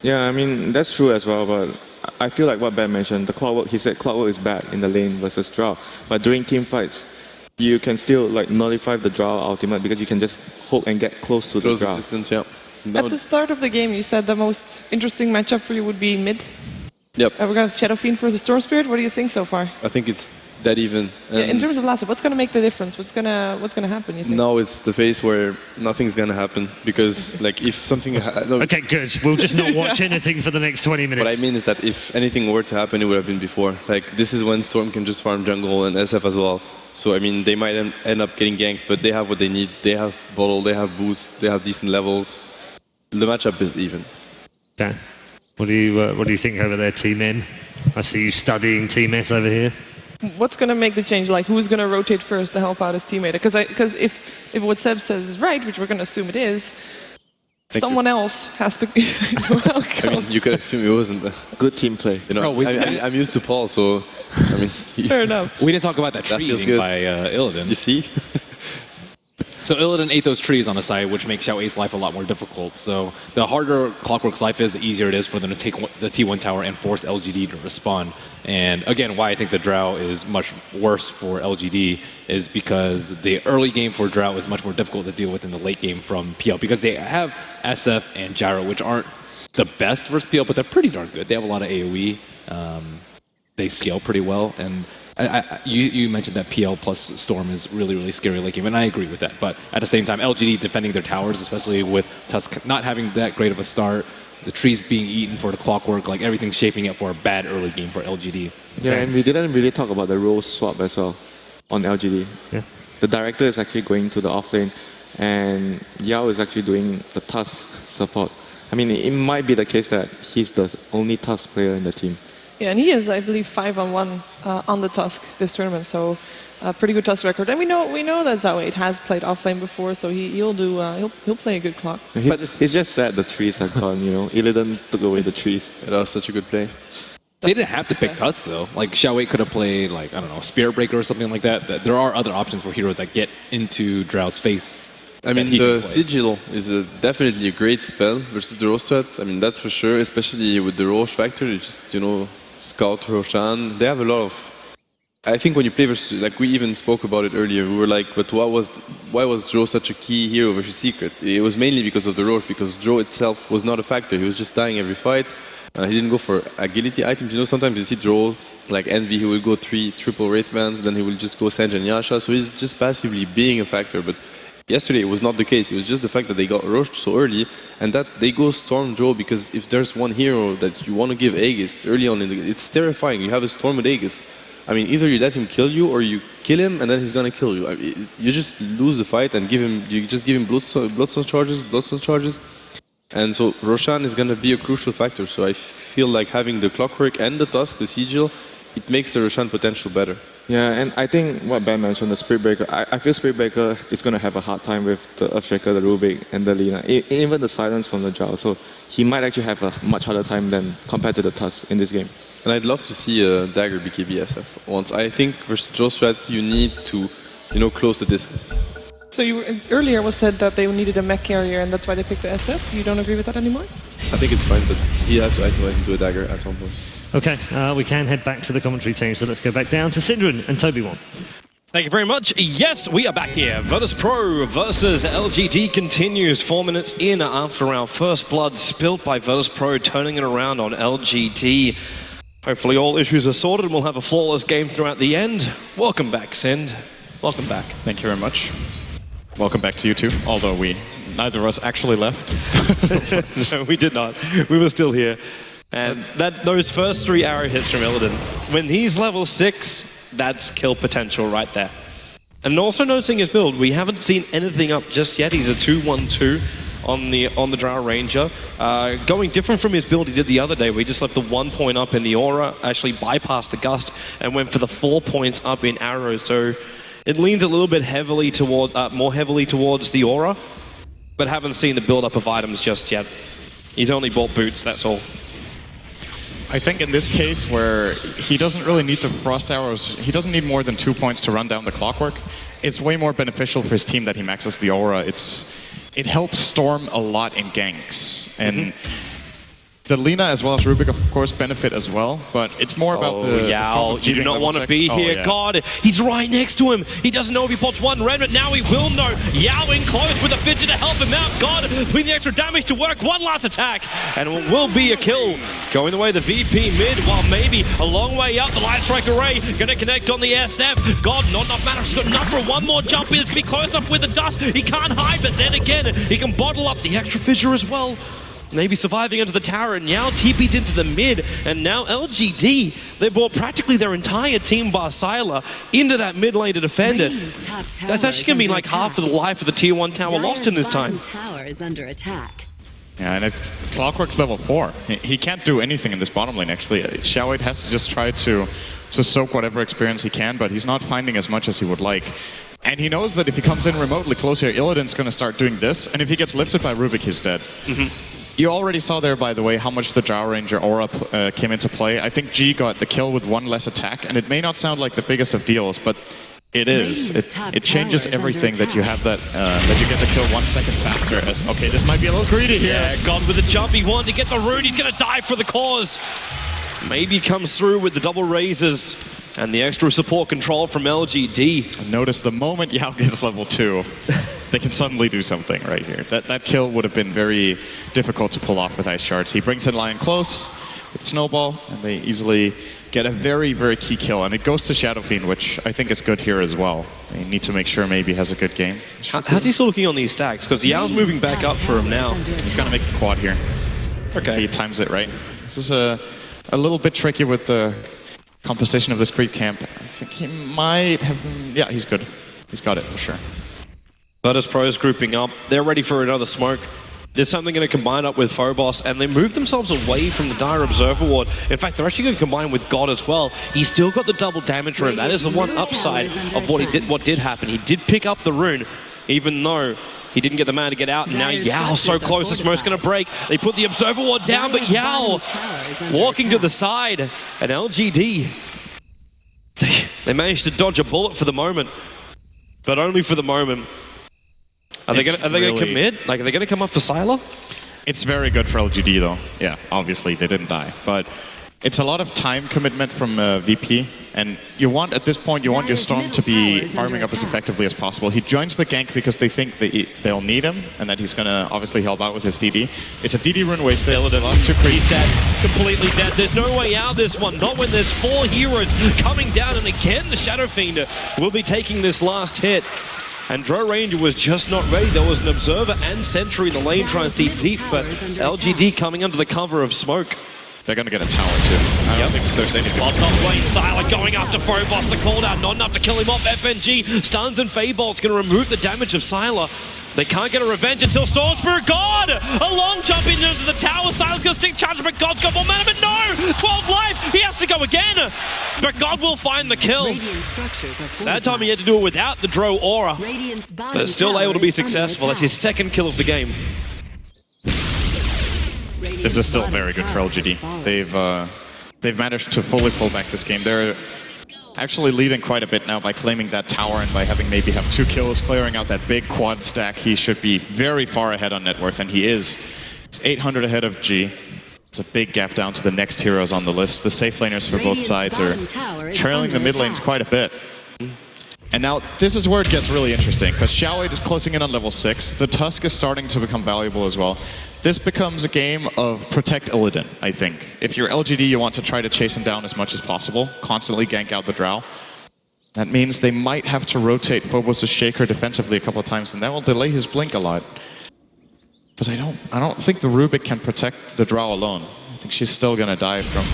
Yeah, I mean, that's true as well, but I feel like what Ben mentioned, the Clockwork, he said Clockwork is bad in the lane versus Drow, but during team fights, you can still like nullify the Drow ultimate because you can just hook and get close to the Drow. Distance, yeah. At the start of the game, you said the most interesting matchup for you would be mid. Yep. We got Shadow Fiend versus Storm Spirit. What do you think so far? I think it's that even. Yeah, in terms of last up, what's going to make the difference? What's gonna happen? You think? Now it's the phase where nothing's gonna happen because, like, if something. No, okay, good. We'll just not watch anything for the next 20 minutes. What I mean is that if anything were to happen, it would have been before. Like, this is when Storm can just farm jungle and SF as well. So I mean, they might end up getting ganked, but they have what they need. They have bottle, they have boost, they have decent levels. The matchup is even. Okay. What do you think over there, Team M? I see you studying Team S over here. What's going to make the change? Like, who's going to rotate first to help out his teammate? Because if what Seb says is right, which we're going to assume it is, someone else has to. I mean, you could assume it wasn't. Good team play. You know, I'm used to Paul, so I mean. Fair enough. We didn't talk about that tree by Illidan. You see. So Illidan ate those trees on the side, which makes Xiao-A's life a lot more difficult. So the harder Clockwork's life is, the easier it is for them to take the T1 tower and force LGD to respond. And again, why I think the Drow is much worse for LGD is because the early game for Drow is much more difficult to deal with in the late game from PL, because they have SF and Gyro, which aren't the best versus PL, but they're pretty darn good. They have a lot of AoE. They scale pretty well, and you mentioned that PL plus Storm is really, really scary late game, and I agree with that. But at the same time, LGD defending their towers, especially with Tusk not having that great of a start, the trees being eaten for the Clockwork, like everything's shaping up for a bad early game for LGD. Yeah, and we didn't really talk about the role swap as well on LGD. Yeah. The director is actually going to the offlane, and Yao is actually doing the Tusk support. I mean, it might be the case that he's the only Tusk player in the team. Yeah, and he is, I believe, 5-on-1 on the Tusk this tournament, so a pretty good Tusk record. And we know that Xiao-A has played offlane before, so he'll play a good clock. It's just sad the trees are gone, you know. Illidan took away the trees. That was such a good play. They didn't have to pick Tusk though. Like Xiao-A could have played, like, I don't know, Spirit Breaker or something like that. There are other options for heroes that get into Drow's face. I mean, the Sigil is definitely a great spell versus the Roche strat. I mean, that's for sure, especially with the Roche factor. You just, you know, scout Roshan. They have a lot of. I think when you play versus, like we even spoke about it earlier, we were like, but why was Drow such a key hero versus Secret? It was mainly because of the Roche, because Drow itself was not a factor. He was just dying every fight. He didn't go for agility items. You know, sometimes you see Drow, like Envy, he will go triple Wraith Bands, then he will just go Sange and Yasha. So he's just passively being a factor. But yesterday it was not the case. It was just the fact that they got rushed so early, and that they go Storm Drow, because if there's one hero that you want to give Aegis early on, it's terrifying. You have a Storm with Aegis. I mean, either you let him kill you, or you kill him, and then he's gonna kill you. I mean, you just lose the fight and you just give him Bloodstone charges. And so Roshan is gonna be a crucial factor. So I feel like having the Clockwork and the Tusk, the Sigil, it makes the Roshan potential better. Yeah, and I think what Ben mentioned, the Spirit Breaker, I feel Spirit Breaker is going to have a hard time with the Earthshaker, the Rubik, and the Lina, even the silence from the Drow. So he might actually have a much harder time than compared to the Tusk in this game. And I'd love to see a Dagger BKB SF once. I think versus Drow strats, you need to, you know, close the distance. So earlier was said that they needed a mech carrier, and that's why they picked the SF. You don't agree with that anymore? I think it's fine, but he has to itemize into a Dagger at some point. Okay, we can head back to the commentary team, so let's go back down to Syndren and Toby1. Thank you very much. Yes, we are back here. Virtus Pro versus LGD continues 4 minutes in after our first blood spilt by Virtus Pro, turning it around on LGD. Hopefully all issues are sorted and we'll have a flawless game throughout the end. Welcome back, Sind. Welcome back. Thank you very much. Welcome back to you too, although neither of us actually left. No, we did not. We were still here. And those first 3 arrow hits from Illidan, when he's level 6, that's kill potential right there. And also noticing his build, we haven't seen anything up just yet. He's a 2-1-2 on the Drow Ranger. Going different from his build he did the other day, where he just left the 1 point up in the aura, actually bypassed the gust, and went for the 4 points up in arrows. So it leans a little bit heavily toward, more heavily towards the aura, but haven't seen the build up of items just yet. He's only bought boots, that's all. I think in this case where he doesn't really need the Frost Arrows, he doesn't need more than 2 points to run down the Clockwork. It's way more beneficial for his team that he maxes the Aura. It helps Storm a lot in ganks. And The Lina as well as Rubik, of course, benefit as well, but it's more about the Yao, you do not want to be here. Yeah. God, he's right next to him. He doesn't know if he pots one red, but now he will know. Yao in close with a fidget to help him out. God, putting the extra damage to work. One last attack, and it will be a kill. Going the way of the VP mid, while maybe a long way up. The Light Strike Array going to connect on the SF. God, not enough mana. He's got enough for one more jump in. It's going to be close up with the dust. He can't hide, but then again, he can bottle up the extra fissure as well. Maybe surviving into the tower, and now TP's into the mid, and now LGD, they brought practically their entire team bar Sylar into that mid lane to defend it. That's actually going to be like half of the life of the tier 1 tower lost in this time. Tower is under attack. Yeah, and if Clockwork's level 4, he can't do anything in this bottom lane, actually. Xiaowei has to just try to soak whatever experience he can, but he's not finding as much as he would like. And he knows that if he comes in remotely close here, Illidan's going to start doing this, and if he gets lifted by Rubik, he's dead. You already saw there, by the way, how much the Drow Ranger aura came into play. I think G got the kill with one less attack, and it may not sound like the biggest of deals, but it is. It changes everything that you have that you get the kill 1 second faster. As okay, this might be a little greedy here. Yeah, God with the jump, he wanted to get the rune. He's going to die for the cause. Maybe comes through with the double raises and the extra support control from LGD. Notice the moment Yao gets level 2, they can suddenly do something right here. That kill would have been very difficult to pull off with Ice Shards. He brings in Lion close with Snowball, and they easily get a very, very key kill. And it goes to Shadow Fiend, which I think is good here as well. They need to make sure maybe has a good game. How's he still looking on these stacks? Because Yao's moving back up for him now. He's going to make a quad here. Okay. He times it right. This is a little bit tricky with the composition of this creep camp. I think he might have... Yeah, he's good. He's got it for sure. Pro is grouping up. They're ready for another smoke. This time they're going to combine up with Phobos, and they move themselves away from the Dire Observer Ward. In fact, they're actually going to combine with God as well. He's still got the double damage rune. That is the one upside of what did happen. He did pick up the rune, even though he didn't get the man to get out. And now Yao so close, the smoke's going to break. They put the Observer Ward down, but Yao walking to the side. And LGD, they managed to dodge a bullet for the moment, but only for the moment. Are they going to commit? Like, are they going to come up for Sylar? It's very good for LGD, though. Yeah, obviously, they didn't die. But it's a lot of time commitment from VP. And you want, at this point, you want your Storm to be farming up as effectively as possible. He joins the gank because they think they'll need him, and that he's going to obviously help out with his DD. It's a DD rune wasted. He's dead. Completely dead. There's no way out this one. Not when there's 4 heroes coming down. And again, the Shadow Fiend will be taking this last hit. And Drow Ranger was just not ready. There was an Observer and Sentry in the lane trying to see deep, but LGD coming under the cover of smoke. They're going to get a tower too. I don't think there's anything. On top lane, Sylar going after Phobos. The call out, not enough to kill him off. FNG stuns and Feybolt's going to remove the damage of Sylar. They can't get a revenge until Storm Spirit. God! A long jump into the tower. Sylar's going to stick charge, but God's got more mana. But no! 12 life! He has to go again! But God will find the kill. That time he had to do it without the Drow aura. But still able to be successful. That's his second kill of the game. This is still very good for LGD. They've managed to fully pull back this game. They're actually leading quite a bit now by claiming that tower, and by having maybe 2 kills, clearing out that big quad stack. He should be very far ahead on net worth, and he is. He's 800 ahead of G. It's a big gap down to the next heroes on the list. The safe laners for both sides are trailing the mid lanes quite a bit. And now, this is where it gets really interesting, because Xiaowei is closing in on level 6. The Tusk is starting to become valuable as well. This becomes a game of protect Illidan, I think. If you're LGD, you want to try to chase him down as much as possible, constantly gank out the Drow. That means they might have to rotate Phobos' Shaker defensively a couple of times, and that will delay his blink a lot. Because I don't think the Rubik can protect the Drow alone. I think she's still going to die from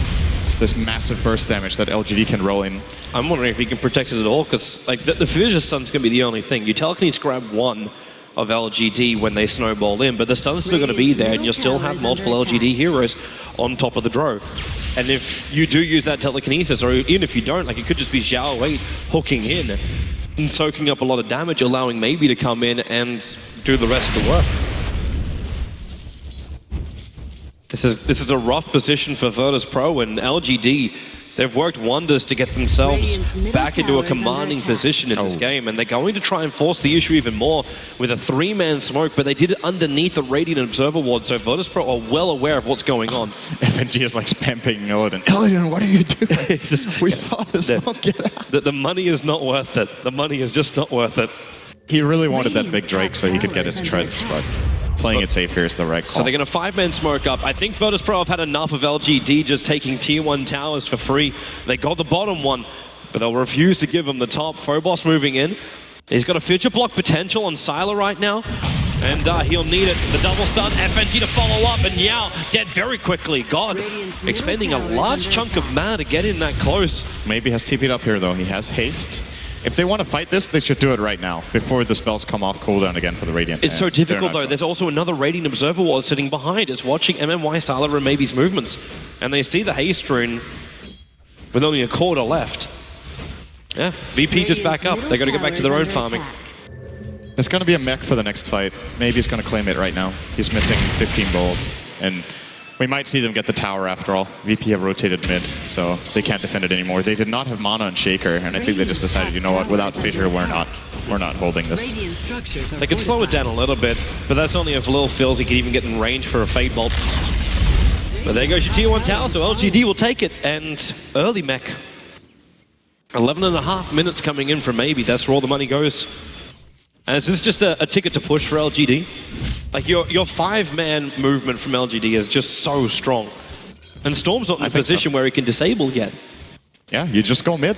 just this massive burst damage that LGD can roll in. I'm wondering if he can protect it at all, because like the Fissure Stun's going to be the only thing. You telekinesis grab 1 of LGD when they snowball in, but the stun's still going to be there, and you'll still have multiple LGD heroes on top of the Drow. And if you do use that telekinesis, or even if you don't, like it could just be Xiaowei hooking in and soaking up a lot of damage, allowing maybe to come in and do the rest of the work. This is a rough position for Virtus Pro, and LGD They've worked wonders to get themselves Radiant's middle back into a tower is under commanding attack. position in this game, and they're going to try and force the issue even more with a 3-man smoke, but they did it underneath the Radiant Observer Ward, so Virtus.pro are well aware of what's going on. FNG is like spam picking Illidan. Illidan, what are you doing? We saw this smoke get out. The money is not worth it. The money is just not worth it. He really wanted that big Radiant's Drake so he could get his tower is treads, under but playing it safe here is the right call. So they're going to 5-man smoke up. I think Virtus.pro have had enough of LGD just taking tier 1 towers for free. They got the bottom one, but they'll refuse to give them the top. Phobos moving in. He's got a future block potential on Sylar right now, and he'll need it. The double stun, FNG to follow up, and Yao dead very quickly. God, Radiant's expending a middle tower is large under chunk of attack. mana to get in that close. Maybe has TP'd up here though. He has haste. If they want to fight this, they should do it right now, before the spells come off cooldown again for the Radiant. It's so And they're difficult not though. going. There's also another Radiant Observer Ward sitting behind. It's watching MMY Sylar and maybe's movements. And they see the haste rune with only a quarter left. Yeah, VP just back up. They got to get back to their own farming. There's going to be a mech for the next fight. Maybe he's going to claim it right now. He's missing 15 gold. And we might see them get the tower after all. VP have rotated mid, so they can't defend it anymore. They did not have mana on Shaker, and I think they just decided, you know what, without Fissure, we're not holding this. Radiant structures are They could slow it down a little bit, but that's only if Lil feels he can even get in range for a Fade Bolt. But there goes your tier 1 tower, so LGD will take it. And early mech. 11.5 minutes coming in from maybe. That's where all the money goes. And is this just a ticket to push for LGD? Like your 5-man movement from LGD is just so strong. And Storm's not in a position where he can disable yet. Yeah, you just go mid.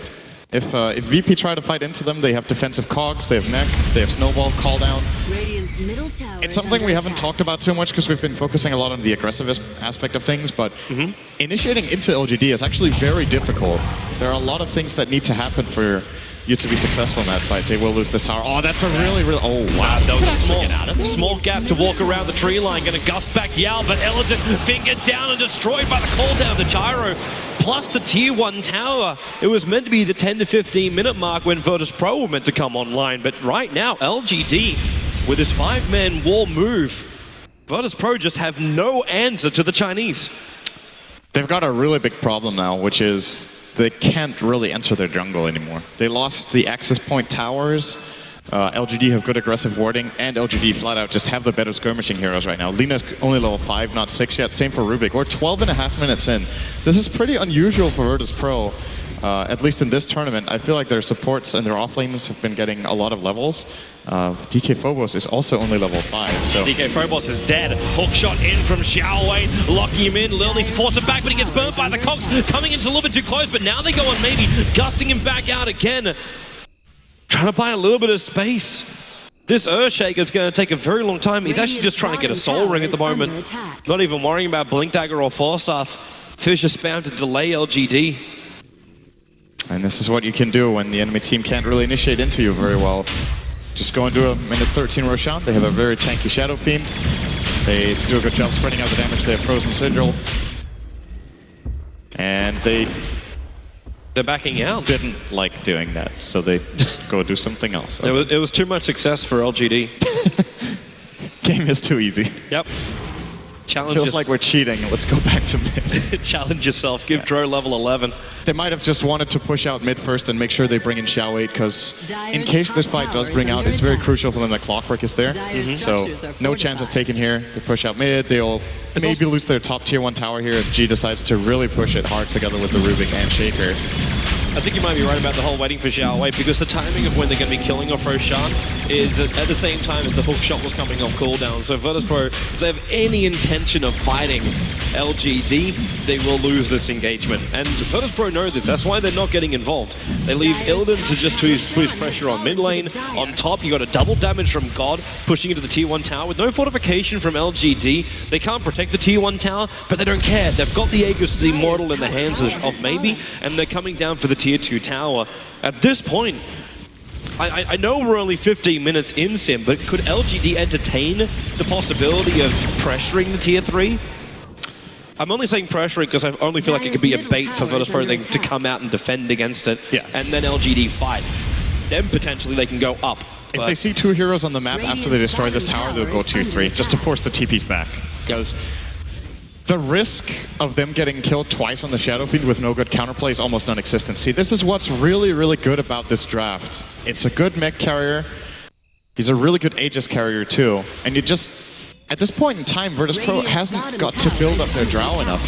If VP try to fight into them, they have defensive cogs, they have mech, they have snowball, call down. Radiant's middle tower It's is something under we haven't attack. talked about too much because we've been focusing a lot on the aggressive aspect of things, but initiating into LGD is actually very difficult. There are a lot of things that need to happen for you to be successful in that fight. They will lose this tower. Oh, that's a really... Oh, wow. That was a small gap to walk around the tree line. Going to gust back Yao, but Illidan fingered down and destroyed by the call down. The gyro plus the tier 1 tower. It was meant to be the 10 to 15 minute mark when Virtus.pro were meant to come online, but right now LGD with his 5-man wall move, Virtus.pro just have no answer to the Chinese. They've got a really big problem now, which is they can't really enter their jungle anymore. They lost the access point towers. LGD have good aggressive warding, and LGD flat out just have the better skirmishing heroes right now. Lina's only level 5, not 6 yet. Same for Rubik. We're 12.5 minutes in. This is pretty unusual for Virtus.pro, at least in this tournament. I feel like their supports and their offlanes have been getting a lot of levels. DK Phobos is also only level 5, so... DK Phobos is dead. Hook shot in from Xiaowei, locking him in. Lil needs to force him back, but he gets burnt by the cogs. Coming into a little bit too close, but now they go on maybe, gusting him back out again. Trying to buy a little bit of space. This Earthshaker is going to take a very long time. He's actually just trying to get a soul ring at the moment. Not even worrying about Blink Dagger or Force Staff. Fisher spammed to delay LGD. And this is what you can do when the enemy team can't really initiate into you very well. Just go and do a minute 13 Roshan. They have a very tanky Shadow Fiend. They do a good job spreading out the damage. They have Frozen Sigil. And they're backing out. Didn't like doing that, so they just go do something else. It was too much success for LGD. Game is too easy. Yep. Feels like we're cheating. Let's go back to mid. Challenge yourself. Give Dro level 11. They might have just wanted to push out mid first and make sure they bring in Xiao 8, because in case this fight does bring out, it's very crucial for them that Clockwork is there. So no chances taken here. They push out mid. They'll maybe lose their top tier 1 tower here if G decides to really push it hard together with the Rubik and Shaker. I think you might be right about the whole waiting for Xiao Wei, because the timing of when they're going to be killing off Roshan is at the same time as the hook shot was coming off cooldown. So Virtus.pro, if they have any intention of fighting LGD, they will lose this engagement. And Virtus.pro know this. That's why they're not getting involved. They leave Illidan to just push pressure on mid lane. On top, you got a double damage from God pushing into the tier 1 tower with no fortification from LGD. They can't protect the tier 1 tower, but they don't care. They've got the Aegis the Immortal in the hands of maybe, and they're coming down for the tier 2 tower. At this point, I know we're only 15 minutes in, Sim, but could LGD entertain the possibility of pressuring the tier 3? I'm only saying pressuring because I only feel like it could be a bait for Virtus.pro to come out and defend against it, and then LGD fight. Then potentially they can go up. If they see 2 heroes on the map after they destroy this tower, they'll go 2-3, just to force the TPs back. Because the risk of them getting killed twice on the Shadow Fiend with no good counterplay is almost non-existent. See, this is what's really, really good about this draft. It's a good mech carrier. He's a really good Aegis carrier too. And you just, at this point in time, Virtus.pro hasn't got to build up their Drow enough.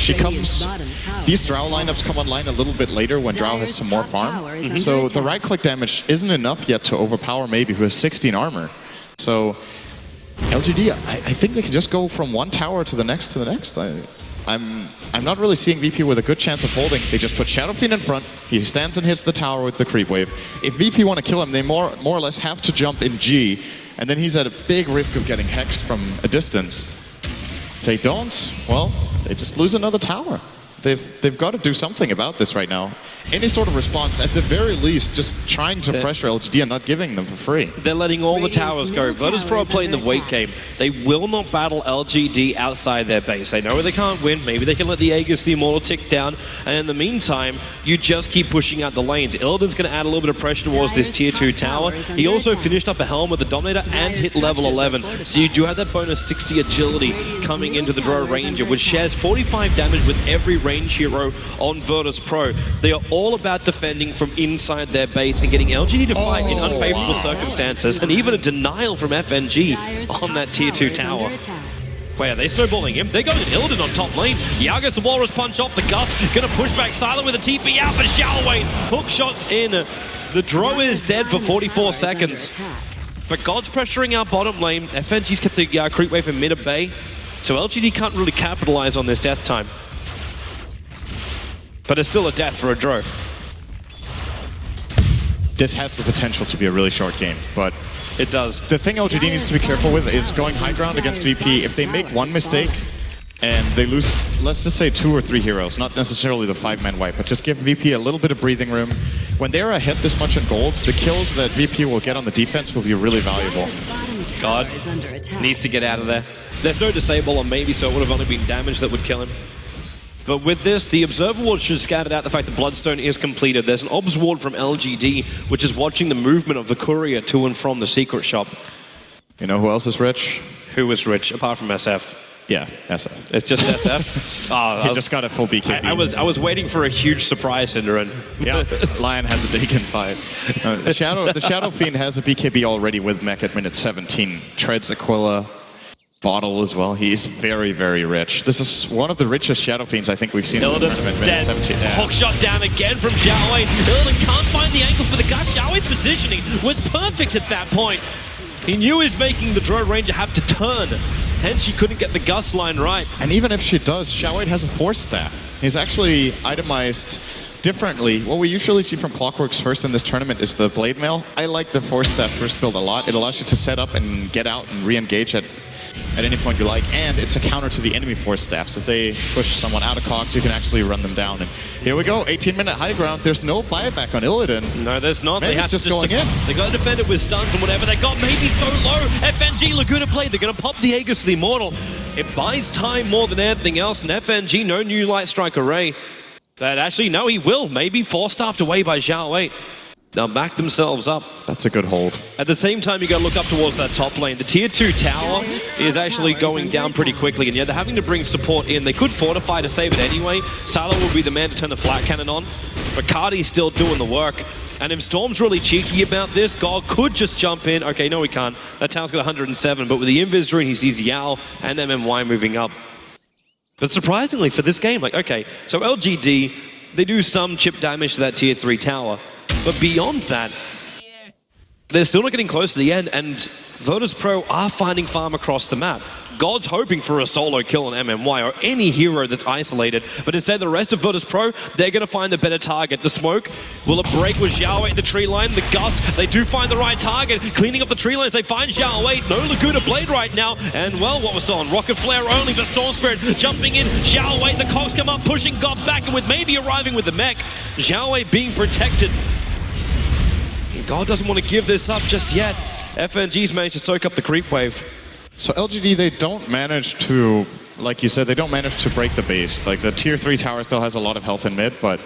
These Drow lineups come online a little bit later when Drow has some more farm. So the right-click damage isn't enough yet to overpower Maybe, who has 16 armor. So LGD, I think they can just go from one tower to the next to the next. I'm not really seeing VP with a good chance of holding. They just put Shadow Fiend in front. He stands and hits the tower with the creep wave. If VP want to kill him, they more or less have to jump in G, and then he's at a big risk of getting hexed from a distance. If they don't, well, they just lose another tower. They've got to do something about this right now. Any sort of response, at the very least, just trying to pressure LGD and not giving them for free. They're letting all the towers go. Virtus.pro are playing the wait game. They will not battle LGD outside their base. They know they can't win. Maybe they can let the Aegis, the Immortal, tick down. And in the meantime, you just keep pushing out the lanes. Illidan's going to add a little bit of pressure towards this tier 2 tower. He also finished up a Helm with the Dominator and hit level 11. So you do have that bonus 60 agility coming into the Drow Ranger, which shares 45 damage with every range hero on Virtus.pro. They are all about defending from inside their base and getting LGD to fight in unfavorable circumstances, and even a denial from FNG on that tier 2 tower. Wait, are they snowballing him? They go to Illidan on top lane. Yao gets the Walrus punch off the guts. Gonna push back Sylar with a TP out, but Xiaowei hook shots in. The Drow is dead for 44 seconds. But God's pressuring our bottom lane. FNG's kept the creep wave in mid of bay, so LGD can't really capitalize on this death time. But it's still a death for a Drow. This has the potential to be a really short game, but it does. The thing LGD needs to be careful with is going high ground against VP. If they make one mistake and they lose, let's just say 2 or 3 heroes, not necessarily the 5-man wipe, but just give VP a little bit of breathing room. When they're ahead this much in gold, the kills that VP will get on the defense will be really valuable. God needs to get out of there. There's no disable on Maybe, so it would have only been damage that would kill him. But with this, the Observer Ward should have scattered out the fact that Bloodstone is completed. There's an Obs Ward from LGD, which is watching the movement of the courier to and from the secret shop. You know who else is rich? Who is rich, apart from SF? Yeah, SF. It's just SF? He just got a full BKB. I was waiting for a huge surprise, Cinderin. Yeah, Lion has a Dagon 5. The Shadow Fiend has a BKB already with mech at minute 17. Treads Aquila. Bottle as well. He's very, very rich. This is one of the richest Shadow Fiends I think we've seen in the tournament. Dead. 17. Yeah. Hook shot down again from Xiaowei. Illidan can't find the angle for the gut. Xiaowei's positioning was perfect at that point. He knew he was making the Drow Ranger have to turn. Hence, she couldn't get the Gus line right. And even if she does, Xiaowei has a Force Staff. He's actually itemized differently. What we usually see from Clockwork's first in this tournament is the Blade Mail. I like the Force Staff first build a lot. It allows you to set up and get out and re-engage at any point you like, and it's a counter to the enemy Force Staffs. If they push someone out of cogs, you can actually run them down. And here we go, 18-minute high ground. There's no buyback on Illidan. No, there's not. Maybe they have just going in. They got to defend it with stuns and whatever. They got Maybe so low. FNG Laguna play. They're going to pop the Aegis the Immortal. It buys time more than anything else, and FNG, no new Light Strike Array. But actually, no, he will. Maybe force-staffed away by Xiaowei. They'll back themselves up. That's a good hold. At the same time, you got to look up towards that top lane. The tier 2 tower is actually going down pretty quickly, and yeah, they're having to bring support in. They could fortify to save it anyway. Sylar will be the man to turn the flat cannon on, but Cardi's still doing the work. And if Storm's really cheeky about this, God could just jump in. Okay, no, he can't. That tower's got 107, but with the Invis Rune, he sees Yao and MMY moving up. But surprisingly for this game, like, okay, so LGD, they do some chip damage to that tier 3 tower. But beyond that, they're still not getting close to the end, and Virtus.pro are finding farm across the map. God's hoping for a solo kill on MMY or any hero that's isolated, but instead the rest of Virtus.pro, they're going to find the better target. The smoke, will it break with Xiaowei in the tree line? The Gus, they do find the right target. Cleaning up the tree lines, they find Xiaowei. No Laguna Blade right now, and well, what was stolen? Rocket Flare only, but Storm Spirit jumping in. Xiaowei, the cogs come up, pushing God back, and with Maybe arriving with the mech. Xiaowei being protected. God doesn't want to give this up just yet. FNG's managed to soak up the creep wave. So LGD, they don't manage to, like you said, they don't manage to break the base. Like the tier 3 tower still has a lot of health in mid, but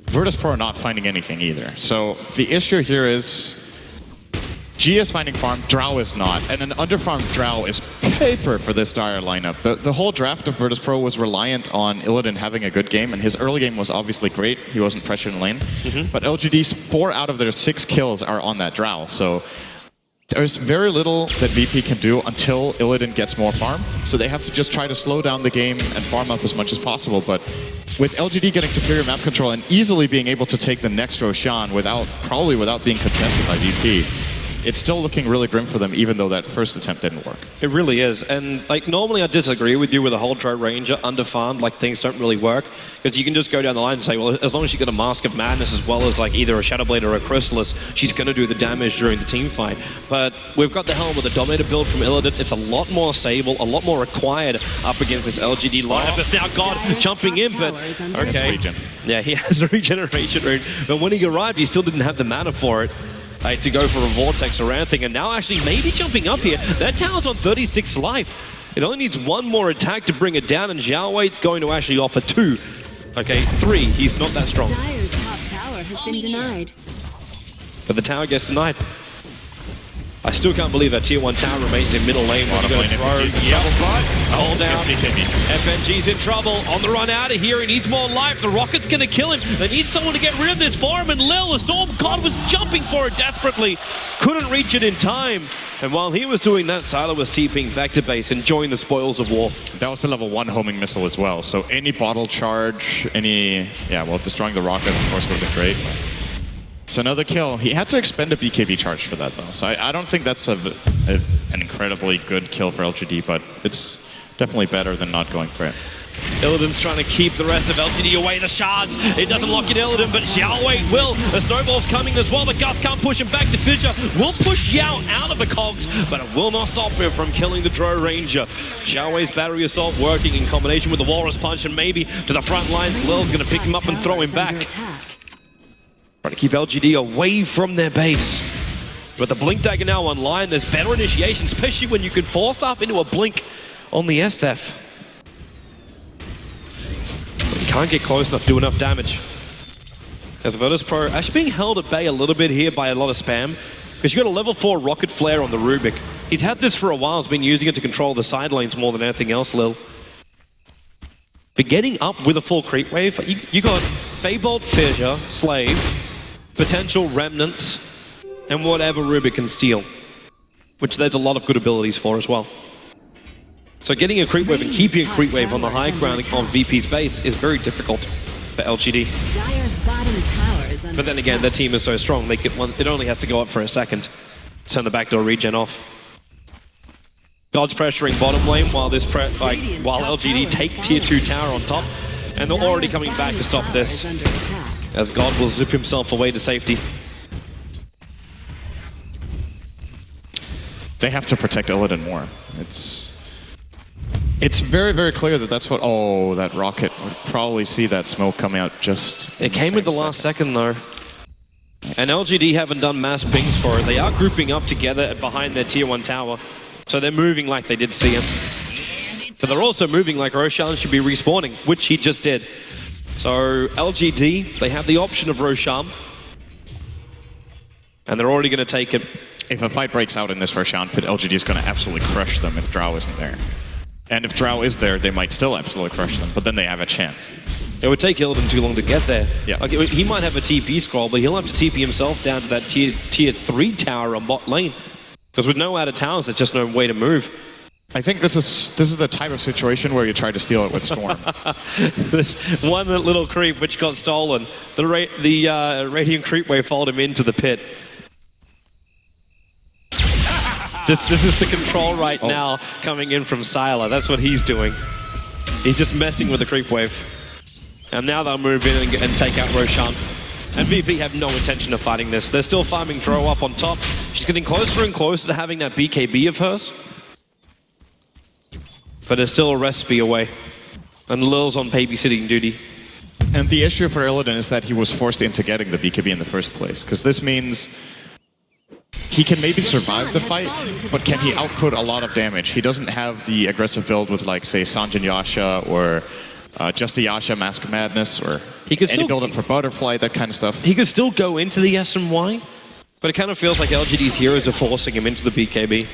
Virtus.pro are not finding anything either. So the issue here is G is finding farm, Drow is not. And an underfarmed Drow is paper for this Dire lineup. The whole draft of Virtus Pro was reliant on Illidan having a good game, and his early game was obviously great. He wasn't pressured in lane. But LGD's 4 out of their 6 kills are on that Drow. So there's very little that VP can do until Illidan gets more farm. So they have to just try to slow down the game and farm up as much as possible. But with LGD getting superior map control and easily being able to take the next Roshan probably without being contested by VP, it's still looking really grim for them, even though that first attempt didn't work. It really is. And like normally I disagree with you with a whole Dry Ranger underfarmed, like things don't really work. Because you can just go down the line and say, well, as long as you get a Mask of Madness as well as like either a Shadowblade or a Chrysalis, she's going to do the damage during the team fight. But we've got the Helm with a Dominator build from Illidan. It's a lot more stable, a lot more required up against this LGD lineup. There's now God jumping in, but okay. Yeah, he has a regeneration rune. But when he arrived, he still didn't have the mana for it. To go for a Vortex around thing, and now actually maybe jumping up here. That tower's on 36 life. It only needs one more attack to bring it down, and Xiao Wei's going to actually offer 2. Okay, 3. He's not that strong. Dire's top tower has been denied. But the tower gets denied. I still can't believe that tier 1 tower remains in middle lane. When you go throws. Hold down. FNG's in trouble. On the run out of here. He needs more life. The rocket's going to kill him. They need someone to get rid of this for him. And Lil, the Storm God, was jumping for it desperately. Couldn't reach it in time. And while he was doing that, Sylar was TPing back to base, enjoying the spoils of war. That was a level 1 homing missile as well. So any bottle charge, destroying the rocket, of course, would have been great. It's another kill. He had to expend a BKB charge for that, though. So I don't think that's an incredibly good kill for LGD, but it's definitely better than not going for it. Illidan's trying to keep the rest of LGD away. The shards, it doesn't lock in Illidan, but Xiao Wei will. The snowball's coming as well. The Gus can't push him back. The Fissure will push Xiao out of the cogs, but it will not stop him from killing the Drow Ranger. Xiao Wei's battery assault working in combination with the Walrus Punch, and maybe to the front lines. Lil's going to pick him up and throw him back. Trying to keep LGD away from their base. But the Blink Dagger now online. There's better initiation, especially when you can force up into a Blink on the SF. But you can't get close enough to do enough damage. As Virtus Pro actually being held at bay a little bit here by a lot of spam. Because you've got a level 4 Rocket Flare on the Rubik. He's had this for a while. He's been using it to control the side lanes more than anything else, Lil. But getting up with a full creep wave, you got Feybolt, Fissure, Slave, potential Remnants, and whatever Rubik can steal. Which there's a lot of good abilities for as well. So getting a creep wave and keeping a creep wave on the high ground on VP's base is very difficult for LGD. Dire's bottom tower is under but then again, their team is so strong, they get one, it only has to go up for a second. Turn the backdoor regen off. God's pressuring bottom lane while LGD take tier 2 tower on top. And they're already coming back to stop this, as God will zip himself away to safety. They have to protect Illidan more. It's very, very clear that that's what... Oh, that rocket would probably see that smoke coming out just... It came at the last second, though. And LGD haven't done mass pings for it. They are grouping up together behind their tier 1 tower. So they're moving like they did see him. But they're also moving like Roshan should be respawning, which he just did. So LGD, they have the option of Roshan. And they're already going to take it. If a fight breaks out in this Roshan pit, LGD is going to absolutely crush them if Drow isn't there. And if Drow is there, they might still absolutely crush them, but then they have a chance. It would take Illidan too long to get there. Yeah. Like, he might have a TP scroll, but he'll have to TP himself down to that tier 3 tower on bot lane. Because with no outer towers, there's just no way to move. I think this is the type of situation where you try to steal it with Storm. One little creep which got stolen. The Radiant Creep Wave followed him into the pit. This is the control right now coming in from Sylar. That's what he's doing. He's just messing with the creep wave. And now they'll move in and take out Roshan. And VP have no intention of fighting this. They're still farming Dro up on top. She's getting closer and closer to having that BKB of hers. But there's still a recipe away. And Lil's on babysitting duty. And the issue for Illidan is that he was forced into getting the BKB in the first place. Because this means he can maybe survive the fight, but can he output a lot of damage? He doesn't have the aggressive build with, like, say, Sanjin Yasha or just the Yasha Mask of Madness or any build-up for Butterfly, that kind of stuff. He could still go into the SMY, But it kind of feels like LGD's heroes are forcing him into the BKB.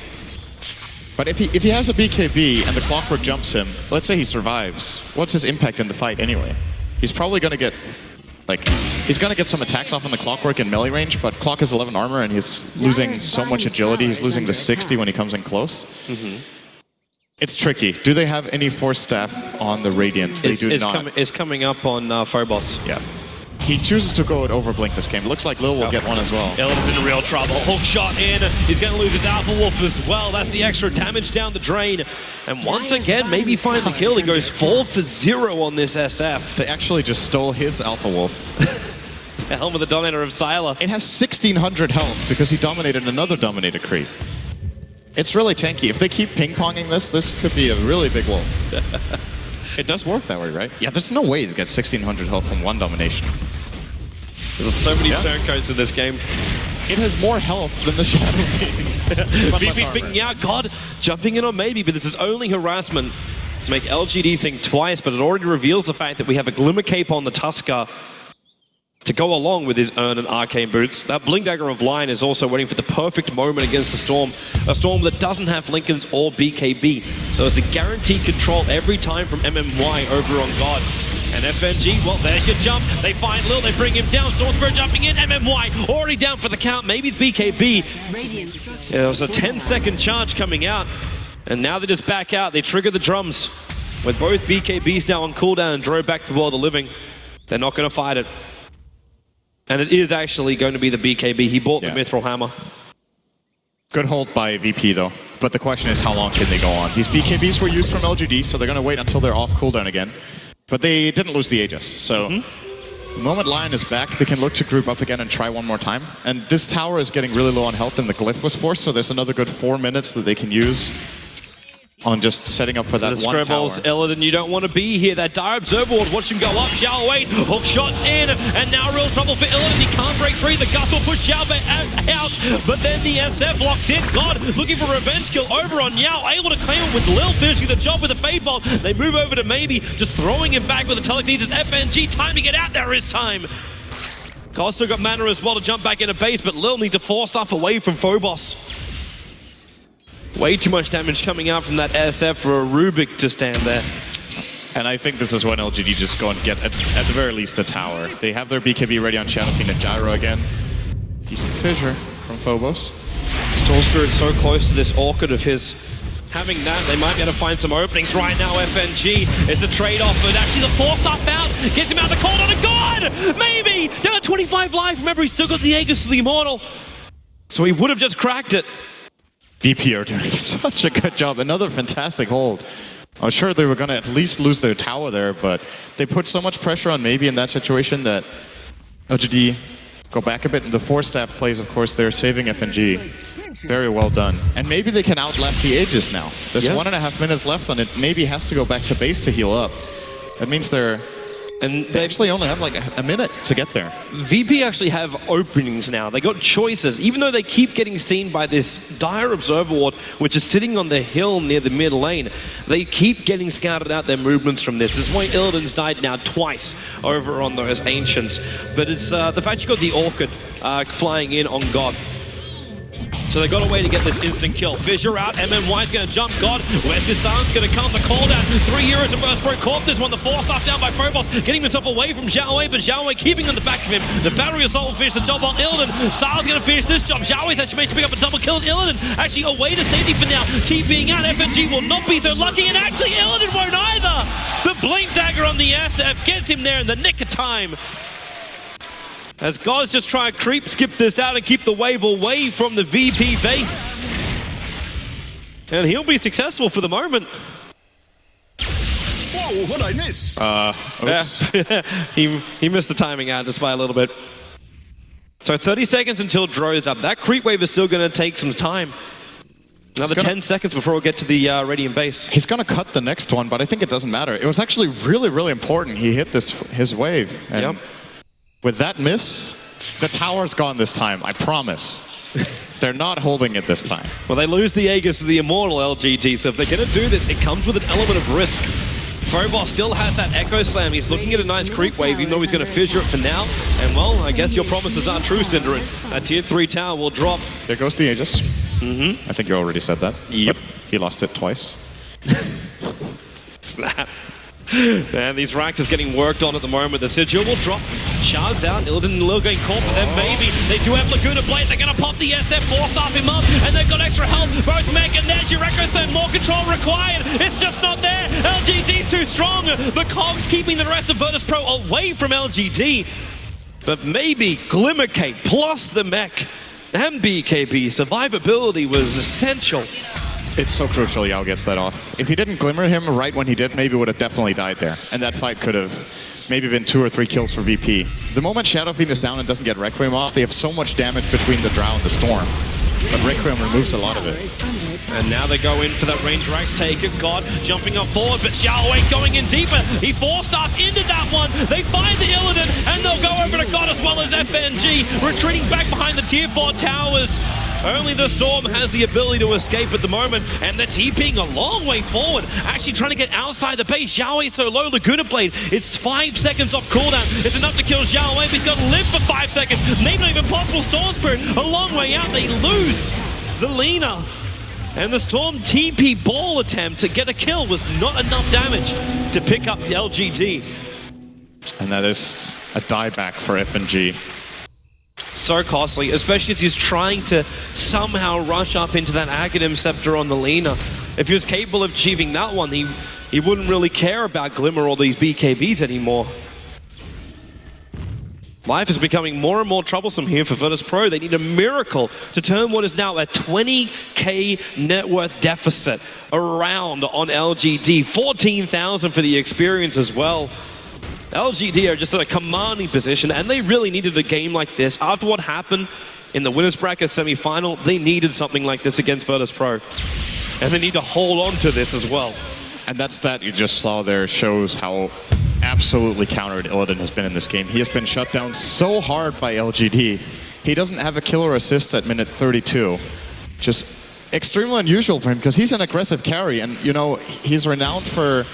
But if he has a BKB and the Clockwork jumps him, let's say he survives, what's his impact in the fight anyway? He's probably going to get, like, he's going to get some attacks off on the Clockwork in melee range, but Clock has 11 armor and he's losing so much agility. He's losing the 60 when he comes in close. It's tricky. Do they have any Force Staff on the Radiant? They do not. It's coming up on Phobos. Yeah. He chooses to go with Overblink this game. Looks like Lil will get one as well. Illidan's in real trouble. Hook shot in. He's going to lose his Alpha Wolf as well. That's the extra damage down the drain. And once again, maybe find the kill. He goes 4 for 0 on this SF. They actually just stole his Alpha Wolf. The Helm of the Dominator of Sylar. It has 1600 health because he dominated another Dominator creep. It's really tanky. If they keep ping-ponging this could be a really big wolf. It does work that way, right? Yeah, there's no way to get 1600 health from one domination. There's so many turncoats in this game. It has more health than the Shadow King. VP picking out God, jumping in on maybe, but this is only harassment. Make LGD think twice, but it already reveals the fact that we have a Glimmer Cape on the Tusker to go along with his Urn and Arcane Boots. That Blink Dagger of Lion is also waiting for the perfect moment against the Storm. A Storm that doesn't have Linken's or BKB. So it's a guaranteed control every time from MMY over on God. And FNG, well, there's your jump. They find Lil, they bring him down. Storm Spirit jumping in. MMY already down for the count. Maybe it's BKB. Yeah, there was a 10-second charge coming out. And now they just back out. They trigger the drums. With both BKBs now on cooldown and drove back to World of Living, they're not going to fight it. And it is actually going to be the BKB. He bought the Mithril Hammer. Good hold by VP though. But the question is, how long can they go on? These BKBs were used from LGD, so they're going to wait until they're off cooldown again. But they didn't lose the Aegis, so the moment Lion is back, they can look to group up again and try one more time. And this tower is getting really low on health and the Glyph was forced, so there's another good 4 minutes that they can use on just setting up for that one tower. Illidan, you don't want to be here. That Dire Observer Ward, watch him go up. Xiao wait, hook shots in, and now real trouble for Illidan. He can't break free. The Gus will push Xiao out, but then the SF locks in. God looking for revenge kill over on Yao, able to claim him with Lil finishing the job with a Fade Bolt. They move over to maybe, just throwing him back with the telekinesis. FNG, time to get out there is time. God still got mana as well to jump back into base, but Lil needs to force stuff away from Phobos. Way too much damage coming out from that SF for a Rubik to stand there. And I think this is when LGD just go and get, at the very least, the tower. They have their BKB ready on Shadow King and Gyro again. Decent fissure from Phobos. Storm Spirit so close to this Orchid of his. Having that, they might be able to find some openings right now. FNG, it's a trade-off, but actually the force up out gets him out of the cold on a God! Maybe! Down at 25 life. Remember, he's still got the Aegis to the Immortal. So he would have just cracked it. VP are doing such a good job. Another fantastic hold. I was sure they were going to at least lose their tower there, but they put so much pressure on maybe in that situation that LGD go back a bit. And the Force Staff plays, of course, they're saving FNG. Very well done. And maybe they can outlast the Aegis now. There's 1.5 minutes left on it. Maybe has to go back to base to heal up. That means they actually only have like a minute to get there. VP actually have openings now. They got choices. Even though they keep getting seen by this Dire Observer Ward, which is sitting on the hill near the mid lane, they keep getting scouted out their movements from this. This is why Illidan's died now twice over on those Ancients. But it's the fact you got the Orchid flying in on God. So they got a way to get this instant kill. Fissure out, MMY's going to jump God. Where's this dance going to come? The call down. 3 heroes to burst through. Caught this one. The force off down by Phobos. Getting himself away from Xiao Wei, but Xiao Wei keeping on the back of him. The battery assault will finish the job while Illidan. Style's going to finish this job. Xiao Wei's actually managed to pick up a double kill. Illidan actually away to safety for now. TPing out. FNG will not be so lucky, and actually Illidan won't either. The Blink Dagger on the SF gets him there in the nick of time. As God's just trying to skip this out and keep the wave away from the VP base. And he'll be successful for the moment. Whoa, what'd I miss? Oops. Yeah. he missed the timing out just by a little bit. So 30 seconds until Dro's up. That creep wave is still going to take some time. Another 10 seconds before we get to the Radiant base. He's going to cut the next one, but I think it doesn't matter. It was actually really, really important. He hit his wave. And with that miss, the tower's gone this time, I promise. They're not holding it this time. Well, they lose the Aegis to the Immortal LGD, so if they're going to do this, it comes with an element of risk. Throwball still has that Echo Slam. He's looking at a nice creep wave, even though he's going to fissure it for now. And well, I guess your promises aren't true, Cinderin. A tier 3 tower will drop. There goes the Aegis. I think you already said that. Yep. He lost it twice. Snap. And these racks is getting worked on at the moment. The Sigil will drop. Shards out. Illidan and Lil getting caught, but then maybe they do have Laguna Blade. They're going to pop the SF, force off him up, and they've got extra health. Both Meg and there's your Echo Slam. More control required. It's just not there. LGD's too strong. The cogs keeping the rest of Virtus Pro away from LGD. But maybe Glimmercape plus the mech and BKB survivability was essential. It's so crucial Yao gets that off. If he didn't glimmer him right when he did, maybe would have definitely died there. And that fight could have maybe been 2 or 3 kills for VP. The moment Shadow Fiend is down and doesn't get Requiem off, they have so much damage between the Drow and the Storm. But Requiem removes a lot of it. And now they go in for that range rax take it. God jumping up forward, but Xiao Wei going in deeper. He forced up into that one. They find the Illidan, and they'll go over to God as well as FNG, retreating back behind the tier 4 towers. Only the Storm has the ability to escape at the moment, and they're TPing a long way forward, actually trying to get outside the base. Xiao Wei so low, Laguna Blade, it's 5 seconds off cooldown. It's enough to kill Xiao Wei, but he's got to live for 5 seconds. Maybe not even possible. Storm Spirit, a long way out, they lose the Lina. And the Storm TP ball attempt to get a kill was not enough damage to pick up the LGD. And that is a dieback for FNG. So costly, especially as he's trying to somehow rush up into that Aghanim Scepter on the Lina. If he was capable of achieving that one, he wouldn't really care about Glimmer or these BKBs anymore. Life is becoming more and more troublesome here for Virtus Pro. They need a miracle to turn what is now a 20k net worth deficit around on LGD. 14,000 for the experience as well. LGD are just in a commanding position, and they really needed a game like this. After what happened in the winners bracket semi-final, they needed something like this against Virtus Pro. And they need to hold on to this as well. And that stat you just saw there shows how absolutely countered Illidan has been in this game. He has been shut down so hard by LGD. He doesn't have a killer assist at minute 32. Just extremely unusual for him, because he's an aggressive carry, and you know, he's renowned for...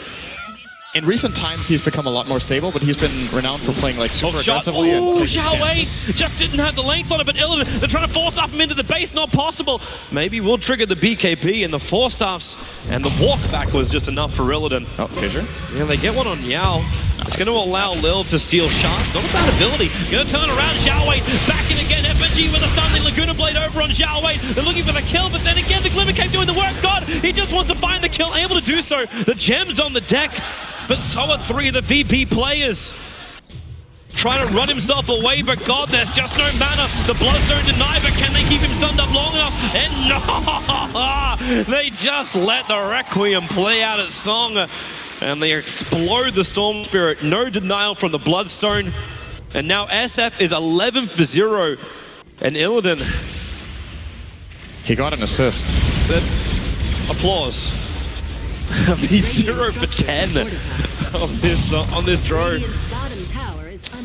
In recent times, he's become a lot more stable, but he's been renowned for playing like super aggressively. Oh, Xiao Wei just didn't have the length on it, but Illidan, they're trying to force off him into the base, not possible. Maybe we'll trigger the BKB and the force staffs, and the walk back was just enough for Illidan. Oh, Fissure? Yeah, they get one on Yao. It's going to allow Lil to steal shots. Not a bad ability. Going to turn around Xiao Wei, back in again. FNG with a stunning Laguna Blade over on Xiao Wei. They're looking for the kill, but then again, the Glimmercape doing the work. God, he just wants to find the kill, able to do so. The gems on the deck, but so are 3 of the VP players. Trying to run himself away, but God, there's just no mana. The Bloodstone denied, but can they keep him stunned up long enough? And no! They just let the Requiem play out its song, and they explode the Storm Spirit. No denial from the Bloodstone. And now SF is 11 for 0. And Illidan... He got an assist. Applause. He's 0 for 10 on this draw.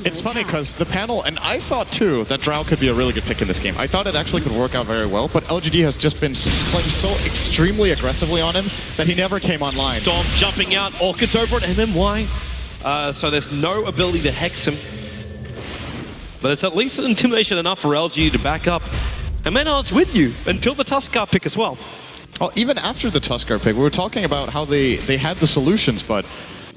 It's funny because the panel, and I thought too that Drow could be a really good pick in this game. I thought it actually could work out very well, but LGD has just been playing so extremely aggressively on him that he never came online. Storm jumping out, Orchid's over at MMY, so there's no ability to hex him. But it's at least intimidation enough for LG to back up. And Menard's with you until the Tuskar pick as well. Well, even after the Tuskar pick, we were talking about how they had the solutions, but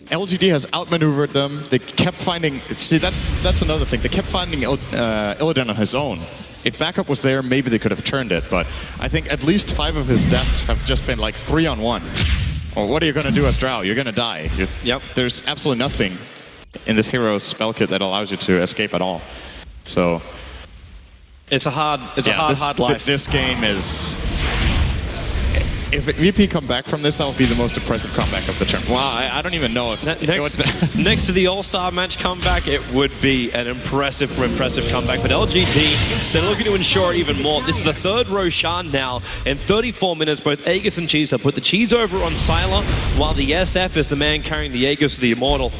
LGD has outmaneuvered them. They kept finding... See, that's another thing. They kept finding Illidan on his own. If backup was there, maybe they could have turned it, but I think at least 5 of his deaths have just been like 3-on-1. Well, what are you going to do as Drow? You're going to die. Yep. There's absolutely nothing in this hero's spell kit that allows you to escape at all. So... It's a hard life. This game is... If VP come back from this, that would be the most impressive comeback of the term. Well, I don't even know if... Next to the All-Star match comeback, it would be an impressive comeback. But LGD, they're looking to ensure even more. This is the 3rd Roshan now. In 34 minutes, both Aegis and Cheese have put the Cheese over on Sylar, while the SF is the man carrying the Aegis to the Immortal.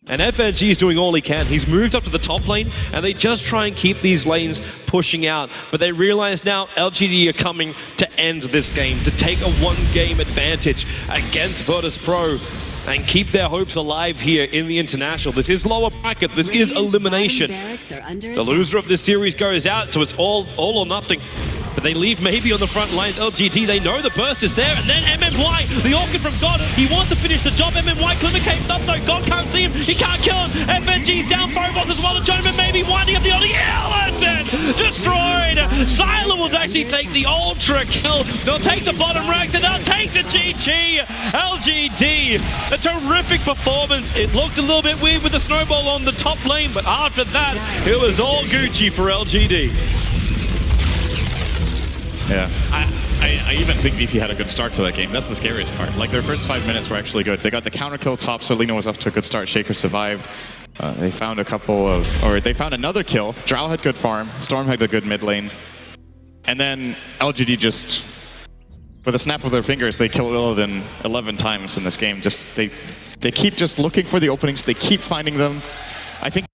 And FNG is doing all he can. He's moved up to the top lane, and they just try and keep these lanes pushing out. But they realize now LGD are coming to end this game, to take a 1-game advantage against Virtus Pro. and keep their hopes alive here in the International. This is lower bracket. This is elimination. The loser of this series goes out, so it's all or nothing. But they leave maybe on the front lines. LGD, they know the burst is there. And then MMY, the Orchid from God, he wants to finish the job. MMY, Clement came up though. God can't see him. He can't kill him. FNG's down. Phobos as well. The tournament maybe winding up the Ulti. Elephant destroyed. Silent will actually take the ultra kill. They'll take the bottom rank and they'll take the GG. LGD, a terrific performance. It looked a little bit weird with the snowball on the top lane, but after that, it was all Gucci for LGD. Yeah, I even think VP had a good start to that game. That's the scariest part. Like, their first 5 minutes were actually good. They got the counter kill top, so Lina was off to a good start. Shaker survived. They found they found another kill. Drow had good farm. Storm had a good mid lane. And then LGD just, with a snap of their fingers, they killed Illidan 11 times in this game. Just they keep just looking for the openings. They keep finding them. I think